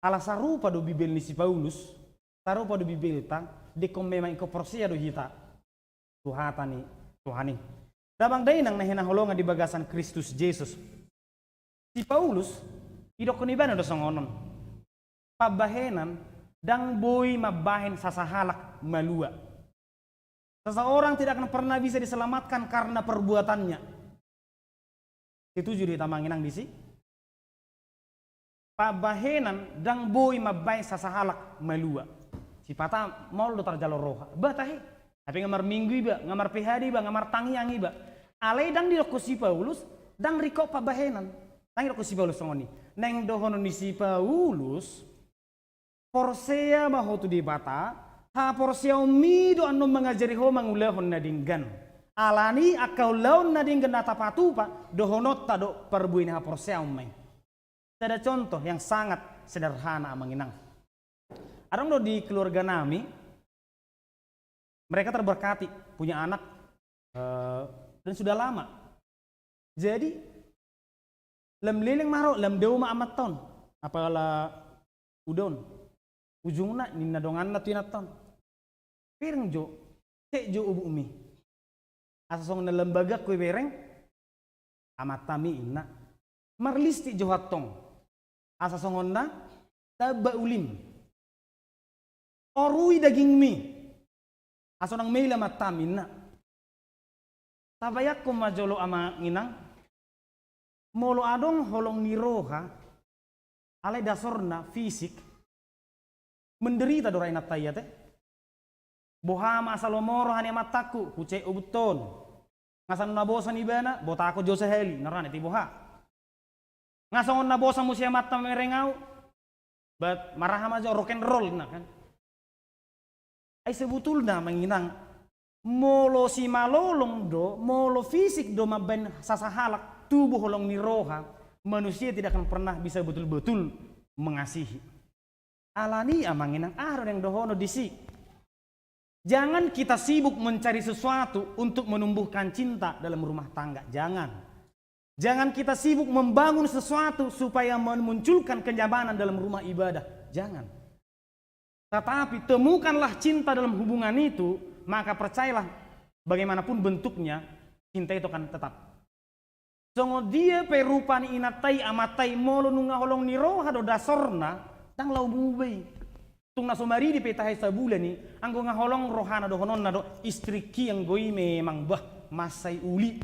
ala sarupa do bibel ni si Paulus, sarupa do bibel ta, de kom memang iko porsia do hita, Tuhatani, Tuhani. Dabang day nang nahinahulongan di bagasan Kristus Jesus. Si Paulus, idok kuniban do songonon. Pabahenan, dang boy mabahen sasahalak malua. Seseorang tidak akan pernah bisa diselamatkan karena perbuatannya. Itu jadi tamanginang di si. Pabahenan, dang boy mabahen sasahalak malua. Si pata mau do tarjalo roha. Batahe. Tapi ngamar minggu iba, ngamar PHD iba, ngamar tangiang iba. Alay dang di si Paulus, dang riko pabahenan. Dang di si Paulus ngoni. Neng dohono ni si Paulus, porsea mahotu di bata, ha porsea umido anu mengajari ho mangulahon na dinggan. Alani akau laon na dinggan na tapatu pa, dohonot tado perbuin ha porsea umay. Ada contoh yang sangat sederhana manginang. Adang do di keluarga nami, mereka terberkati, punya anak dan sudah lama. Jadi, lem leleng maro, lem dewa ma amat ton. Apalah udon. Ujungna nina dongan na tuinaton. Pireng jo, cek jo ubu umi. Asasong na lembaga kue bereng, amat tami ina. Marlisti jo hatong. Asasong na, taba ulim. Orui daging mi. Aso nang maila matamin na. Tabayak ko majolo ama nginang. Molo adong holong niroha. Alay dasorna fisik. Menderita doray nataya te. Bohama asalomoro hani mataku. Kuce ubuton. Ngasan nabosan ibana. Botako jose heli. Narane ti boha. Ngasan nabosan musya mata merengau. But marahama aja rock and roll na kan. Ay sebetulnya menginang molo si malolong do, molo fisik do maben sasahalak tubuh holong niroha, manusia tidak akan pernah bisa betul-betul mengasihi. Alani amanginang aron yang dohono disi. Jangan kita sibuk mencari sesuatu untuk menumbuhkan cinta dalam rumah tangga. Jangan. Jangan kita sibuk membangun sesuatu supaya memunculkan kenyamanan dalam rumah ibadah. Jangan. Tetapi temukanlah cinta dalam hubungan itu, maka percayalah bagaimanapun bentuknya, cinta itu akan tetap. Songo dia perupani inatai amatai molo nunga holong niroha do dasorna, tang lau bubay. Tung nasumari di petahai sabulan ni, anggo ngaholong rohana do honon na do istri ki yang goi memang bah masai uli.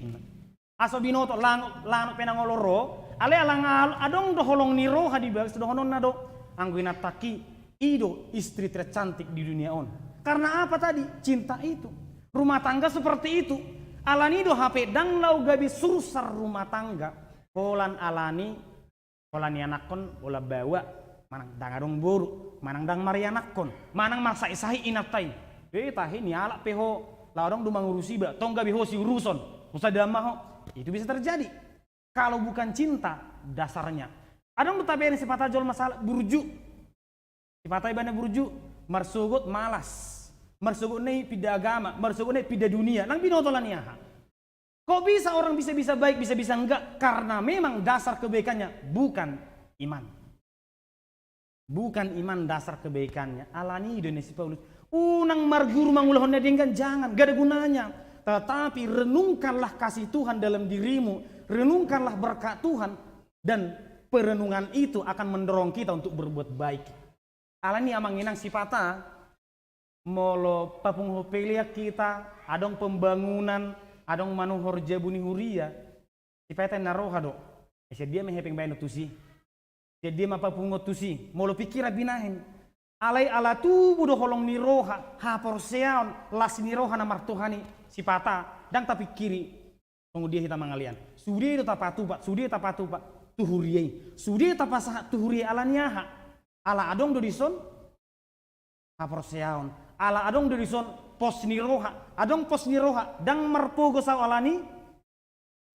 Aso binoto lanok penangoloro, ale alang adong do holong niroha di bagas do honon na do, anggo inataki ido istri tercantik di dunia on. Karena apa tadi? Cinta itu. Rumah tangga seperti itu. Alani do HP dang lau gabi sursar rumah tangga. Polan alani, polan yanakon, bola bawa, manang dang adong boru, manang dang marianakon, manang masa isahi inatai. Tahi ni alak peho, laudong dumang urusi ba, tong gabi ho si uruson, usah damaho. Itu bisa terjadi. Kalau bukan cinta dasarnya. Adong betabian sepatah jol masalah burju. Sipatai bana burju, marsugut malas, marsugut nih pida agama, marsugut nih pida dunia, nang binotolan ya. Kok bisa orang bisa baik, bisa enggak? Karena memang dasar kebaikannya bukan iman. Bukan iman dasar kebaikannya. Alani Indonesia Paulus. Unang marguru mangulahonnya dengan jangan, gak ada gunanya. Tetapi renungkanlah kasih Tuhan dalam dirimu, renungkanlah berkat Tuhan, dan perenungan itu akan mendorong kita untuk berbuat baik. Alani amanginang sipata molo papung hopelia kita adong pembangunan adong manuhor jabuni huria sipata naroha do dia mehepeng baino tusi dia mapapung tusi molo pikira binahin alai ala tubuh do holong niroha ha porseon las niroha na martuhani sipata dang tapi kiri kemudian kita mangalian sudi do tapatu pak tuhuriai sudi tapasa tuhuriai alaniaha ala adong do dison haporseaon ala adong do dison pos ni roha, adong pos ni roha, dang marpogo sa alani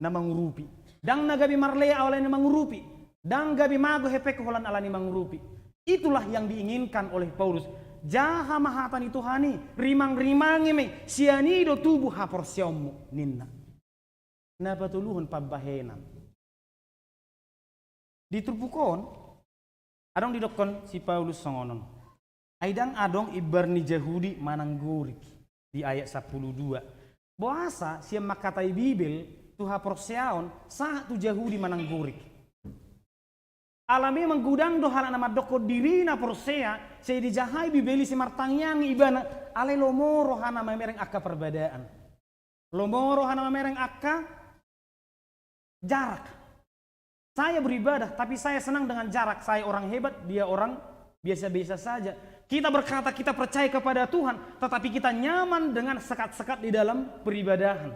na mangurupi. Dang nagabi marlea alani na mangurupi. Dang gabi mago hepek holan alani mangurupi. Itulah yang diinginkan oleh Paulus. Jaha mahatan itu hani, rimang-rimangi me, sianido tubuh haporsiommu ninna. Napatuluhun pabahenan. Ditrupukon, adong didokon si Paulus songonon. Aidang adong ibarni Jahudi mananggurik di ayat 12. Boasa siya makatai Bibel tuha porseaon sa tu Jahudi mananggurik. Alami menggudang do hala nama doko diri na porsea saya dijahai Bibeli si martangyang ibana ale lomoro hana mamereng akka perbedaan. Lomoro hana mamereng akka jarak. Saya beribadah tapi saya senang dengan jarak. Saya orang hebat, dia orang biasa-biasa saja. Kita berkata kita percaya kepada Tuhan, tetapi kita nyaman dengan sekat-sekat di dalam peribadahan.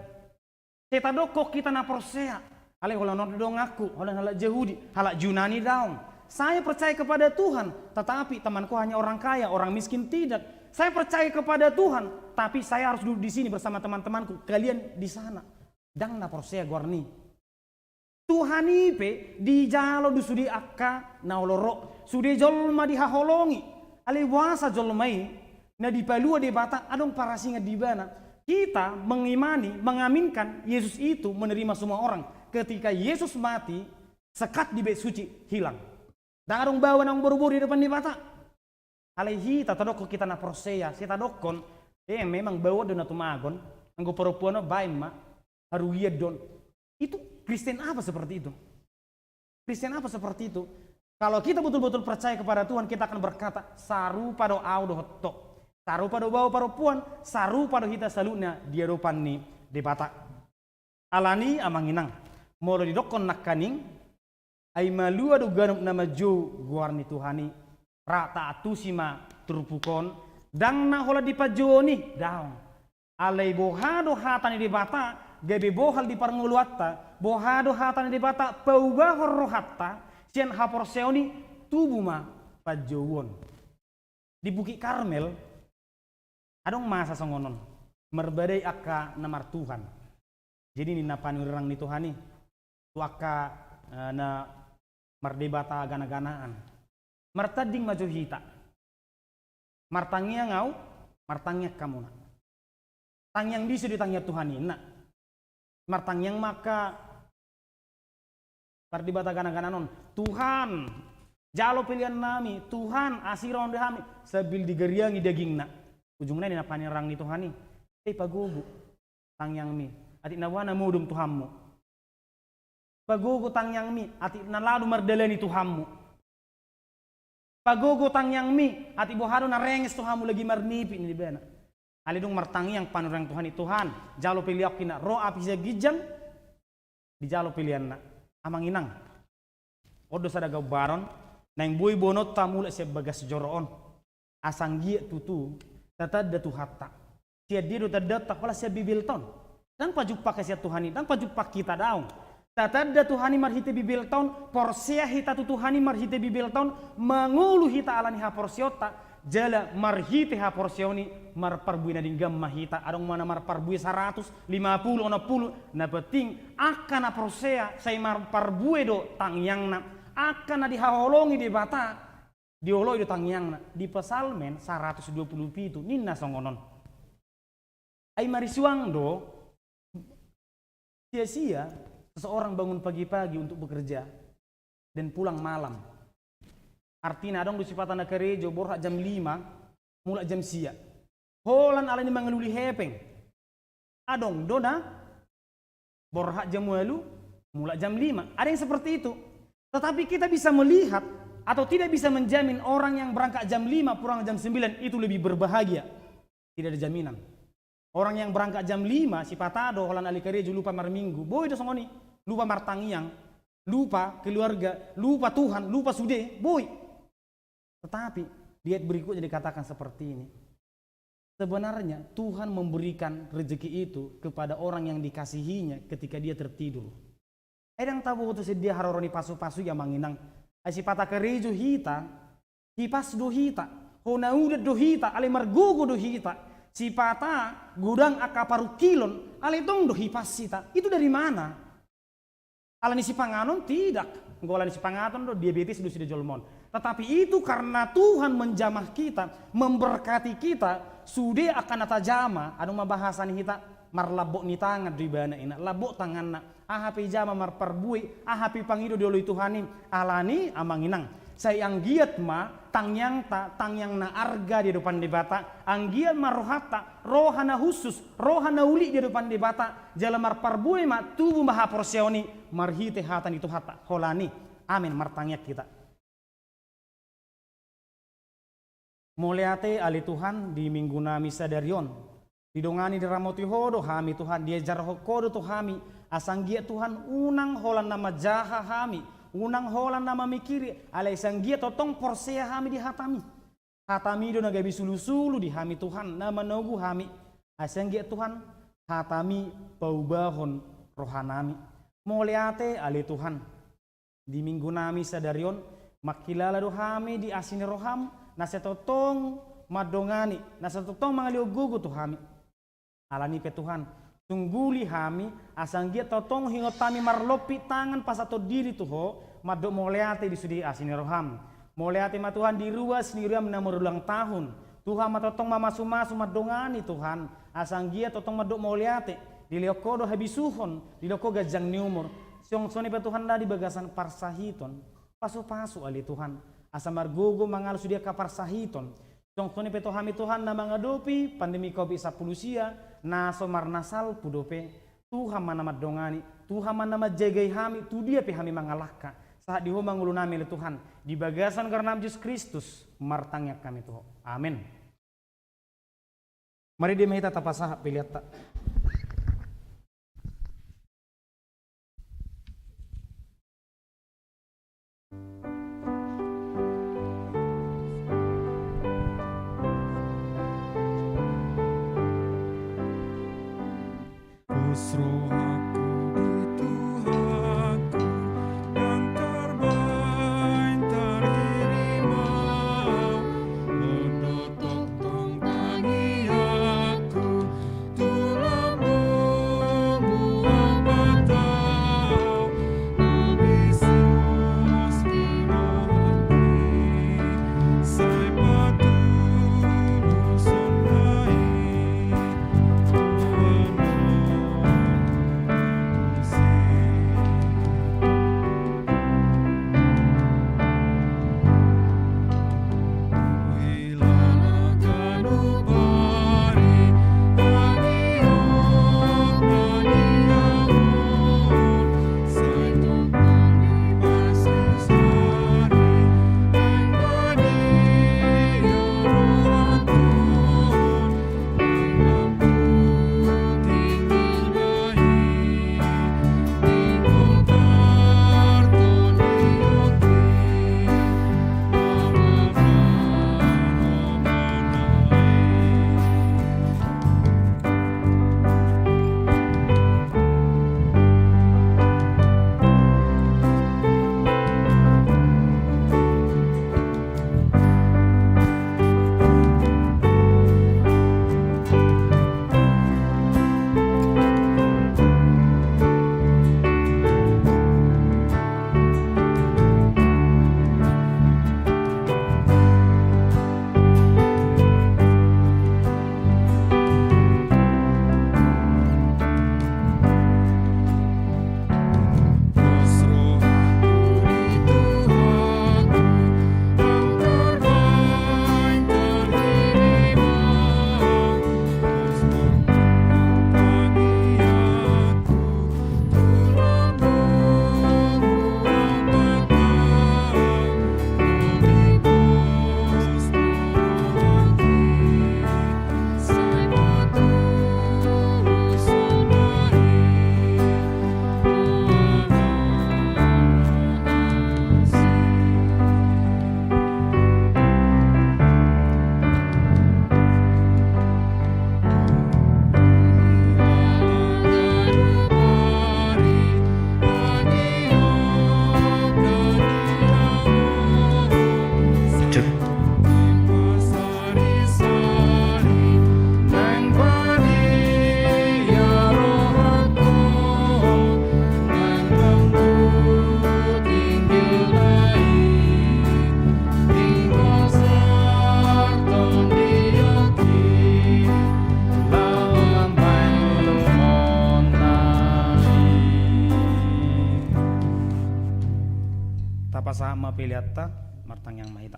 Kita dokok kita na porsea. Ale holan dong aku, holan halak Yahudi, halak Yunani daun. Saya percaya kepada Tuhan, tetapi temanku hanya orang kaya, orang miskin tidak. Saya percaya kepada Tuhan, tapi saya harus duduk di sini bersama teman-temanku. Kalian di sana. Dang na porsea guarni. Tuhan ipe di jalo du sudi akka na oloro, sudi jolma di haholongi. Ale wasa jolmai na di palua de bata adong parasinga di bana. Kita mengimani, mengaminkan Yesus itu menerima semua orang. Ketika Yesus mati, sekat di bait suci hilang. Dan adong bawa nang buru-buru di depan di bata. Ale hita tadoko kita na prosea, kita dokon, memang bawa dona tumagon, anggo perempuan baim ma, haruia don. Itu Kristen apa seperti itu? Kristen apa seperti itu? Kalau kita betul-betul percaya kepada Tuhan, kita akan berkata, saru pada au dohotto, saru pada bawa perempuan, saru pada hita salutnya dia depan ni debata. Alani amanginang, molo didokon nakaning, ay malua do ganop nama jo guarni Tuhani, rata atusima turupukon, dang na hola di pajoni daun. Alay bohado hatani debata, gabe bohal di parnguluatta, bohado hatani debata, paubahor rohatta, sian haporseoni tubuh ma pajowon. Di Bukit Karmel adong masa songonon merbadai akka namar Tuhan. Jadi ni napanurang ni Tuhani tu akka na mardebata gana-ganaan. Martading majuhita. Martangnya ngau, martangnya kamu na. Tangyang disu di tangnya Tuhani na. Martangyang maka pardebata gana-gananon. Tuhan, jalo pilihan nami, Tuhan asiron dehami, sabil digeriangi dagingna. Ujungnya ni napanirang ni Tuhani. Pagugu, tangyang mi, atik nawana mudum Tuhanmu. Pagugu tangyang mi, atik naladu mardalani Tuhanmu. Pagugu tangyang mi, atik bohado narenges Tuhanmu lagi marnipi ni bena. Alidung martangyang panurang Tuhani Tuhan, jalo pilihan kina, roh api gijang, di jalo pilihan na. Amanginang odo sadagaw baron na yung buhay bonot tamula siya bagas joroon asang giya tutu tatad datu hatta siya dito tadata wala siya bibilton dang pajukpa siya Tuhani dang pajukpa kita daw tatad datu hani marhite bibilton porsia hita tutuhani marhite bibilton mangulu hita alani ha porsiota jala marhite ha porsioni marparbui na dinggam mahita adong mana marparbui 150 60 na penting akan na prosea say marparbui do tangyang na akan na dihaholongi di bata dioloi do tangyang na di Pasalmen 127 ninna songonon ay marisuang do sia-sia seseorang bangun pagi-pagi untuk bekerja dan pulang malam. Artinya adong dusipatan na kerejo borha jam 5 mulai jam sia. Holan alani mangaluli hepeng. Adong dona borha jam 8 mulai jam 5. Ada yang seperti itu. Tetapi kita bisa melihat atau tidak bisa menjamin orang yang berangkat jam 5 pulang jam 9 itu lebih berbahagia. Tidak ada jaminan. Orang yang berangkat jam 5 si patado holan ali kerejo lupa mar minggu. Boy do songoni, lupa martangiang, lupa keluarga, lupa Tuhan, lupa sude, boy. Tetapi di ayat berikutnya dikatakan seperti ini. Sebenarnya Tuhan memberikan rezeki itu kepada orang yang dikasihinya ketika dia tertidur. Edang tabu itu sedia haroroni pasu-pasu yang manginang. Asi pata kerejo hita, hipas do hita, hona udat do hita, ale margogo do hita. Cipata gudang akaparu kilon, aletong do hipasita. Itu dari mana? Alani si panganon tidak. Ngolani si pangaton do diabetes do sudah jolmon. Tetapi itu karena Tuhan menjamah kita, memberkati kita, sudah akan atajama. Anu mabahasan kita marlabok ni tangan di bana ina, labok tangan na. Ahapi jama marperbui, ahapi pangido dioloi Tuhani, alani amanginang. Saya anggiat ma tangyang na arga di depan debata, anggiat ma rohata, rohana khusus, rohana uli di depan debata, jalan marperbui ma tubuh maha porsioni, marhite hatan itu hata, holani, amin martangyak kita. Muliate ali Tuhan di minggu nami sadarion. Didongani diramoti hodo hami Tuhan diajar hokodo tu hami. Asanggia Tuhan unang holan nama jaha hami. Unang holan nama mikiri. Alai sanggia totong porsea hami di hatami. Hatami do nagabi sulu-sulu di hami Tuhan. Nama nogu hami. Asanggia Tuhan hatami paubahon rohanami. Muliate ali Tuhan. Di minggu nami sadarion. Makilala do hami di asini roham. Nasa totong madongani, nasa totong mangalio gugu tu hami. Alani pe Tuhan, tungguli hami, asanggia totong hingot tami marlopi tangan pas atau diri tu ho, madok moleate di sudi asini roham. Moleate ma Tuhan di ruas ni ruam na ulang tahun. Tuhan ma totong mamasu-masu madongani Tuhan, asanggia totong madok moleate, di leokodo habisuhon, di leoko gajang ni umur. Siong soni pe Tuhan di bagasan parsahiton, pasu-pasu ali Tuhan. Asa margogo mangal sudia kapar sahiton. Tongtoni peto hami Tuhan na mangadopi pandemi COVID-19 naso marnasal pudope. Tuhan mana madongani, Tuhan mana majagai hami, tu dia pe hami mangalaka. Saat diho mangulu nami le Tuhan, di bagasan karena Yesus Kristus martangyak kami Tuhan. Amin. Mari dia mehita tapasah pilihat tak. Rohaku di Tuhanku yang terbaik terimau, menutup tong tangi aku, tulang tapa sama pilihatta martang yang mahita.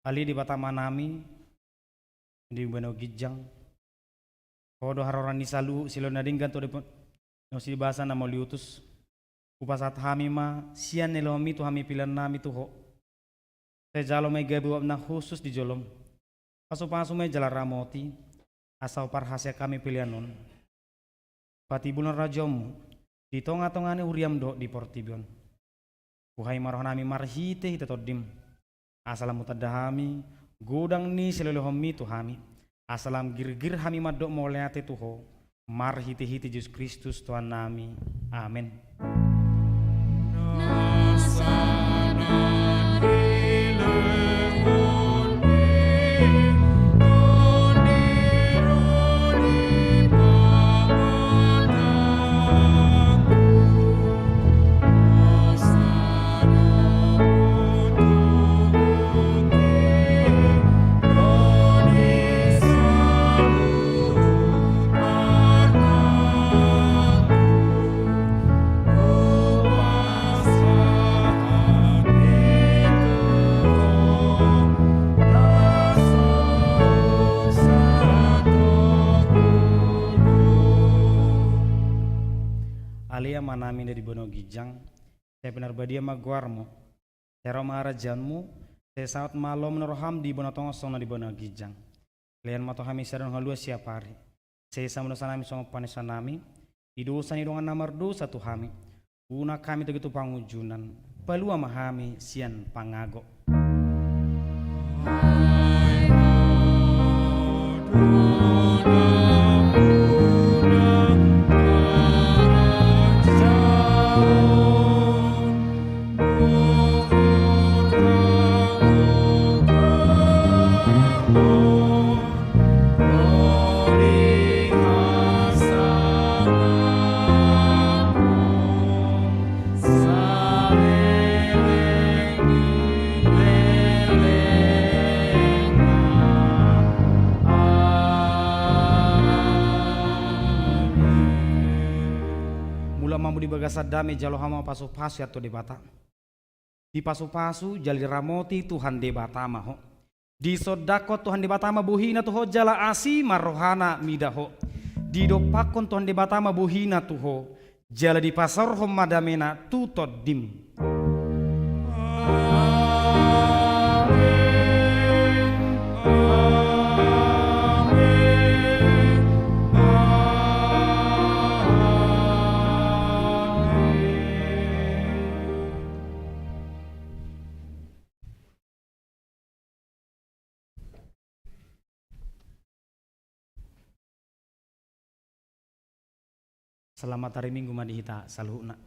Ali di bata manami di bano gijang. Kodo haroran ni salu silo nadinggan to depon no si bahasa na moliutus. Upasat hami ma sian nelomi tu hami pilihan nami tu ho. Saya jalo may gabi na khusus di jolom. Pasu-pasu may jala ramoti. Asal parhasya kami pilihan nun. Pati bulan rajom di tonga-tongane uriam do di portibion. Kuhai maroh nami marhite hita todim. Asalam mutadahami godang ni selolohomi tu hami. Asalam gir-gir hami madok moleate tuho. Marhite-hite Yesus Kristus Tuhan nami. Amin. Alia manami dari bono gijang, saya benar badia maguarmu, saya roma arajanmu, saya saat malam meneroham di bono tongosong di bono gijang. Lian mato kami sedang halua siap hari. Saya sama sanami sama panesanami, di dosa ni dongan namar dosa tu kami. Una kami begitu pangujunan, palua mahami sian pangago. Di bagasa dame jalo hama pasu-pasu atau di bata. Di pasu-pasu jali ramoti Tuhan di bata maho. Di sodako Tuhan di bata ma buhina tuho jala asi marohana midaho. Di dopakon Tuhan di bata ma buhina tuho jala di pasar hom madamena tutod dim. Selamat hari Minggu madihita saluhna.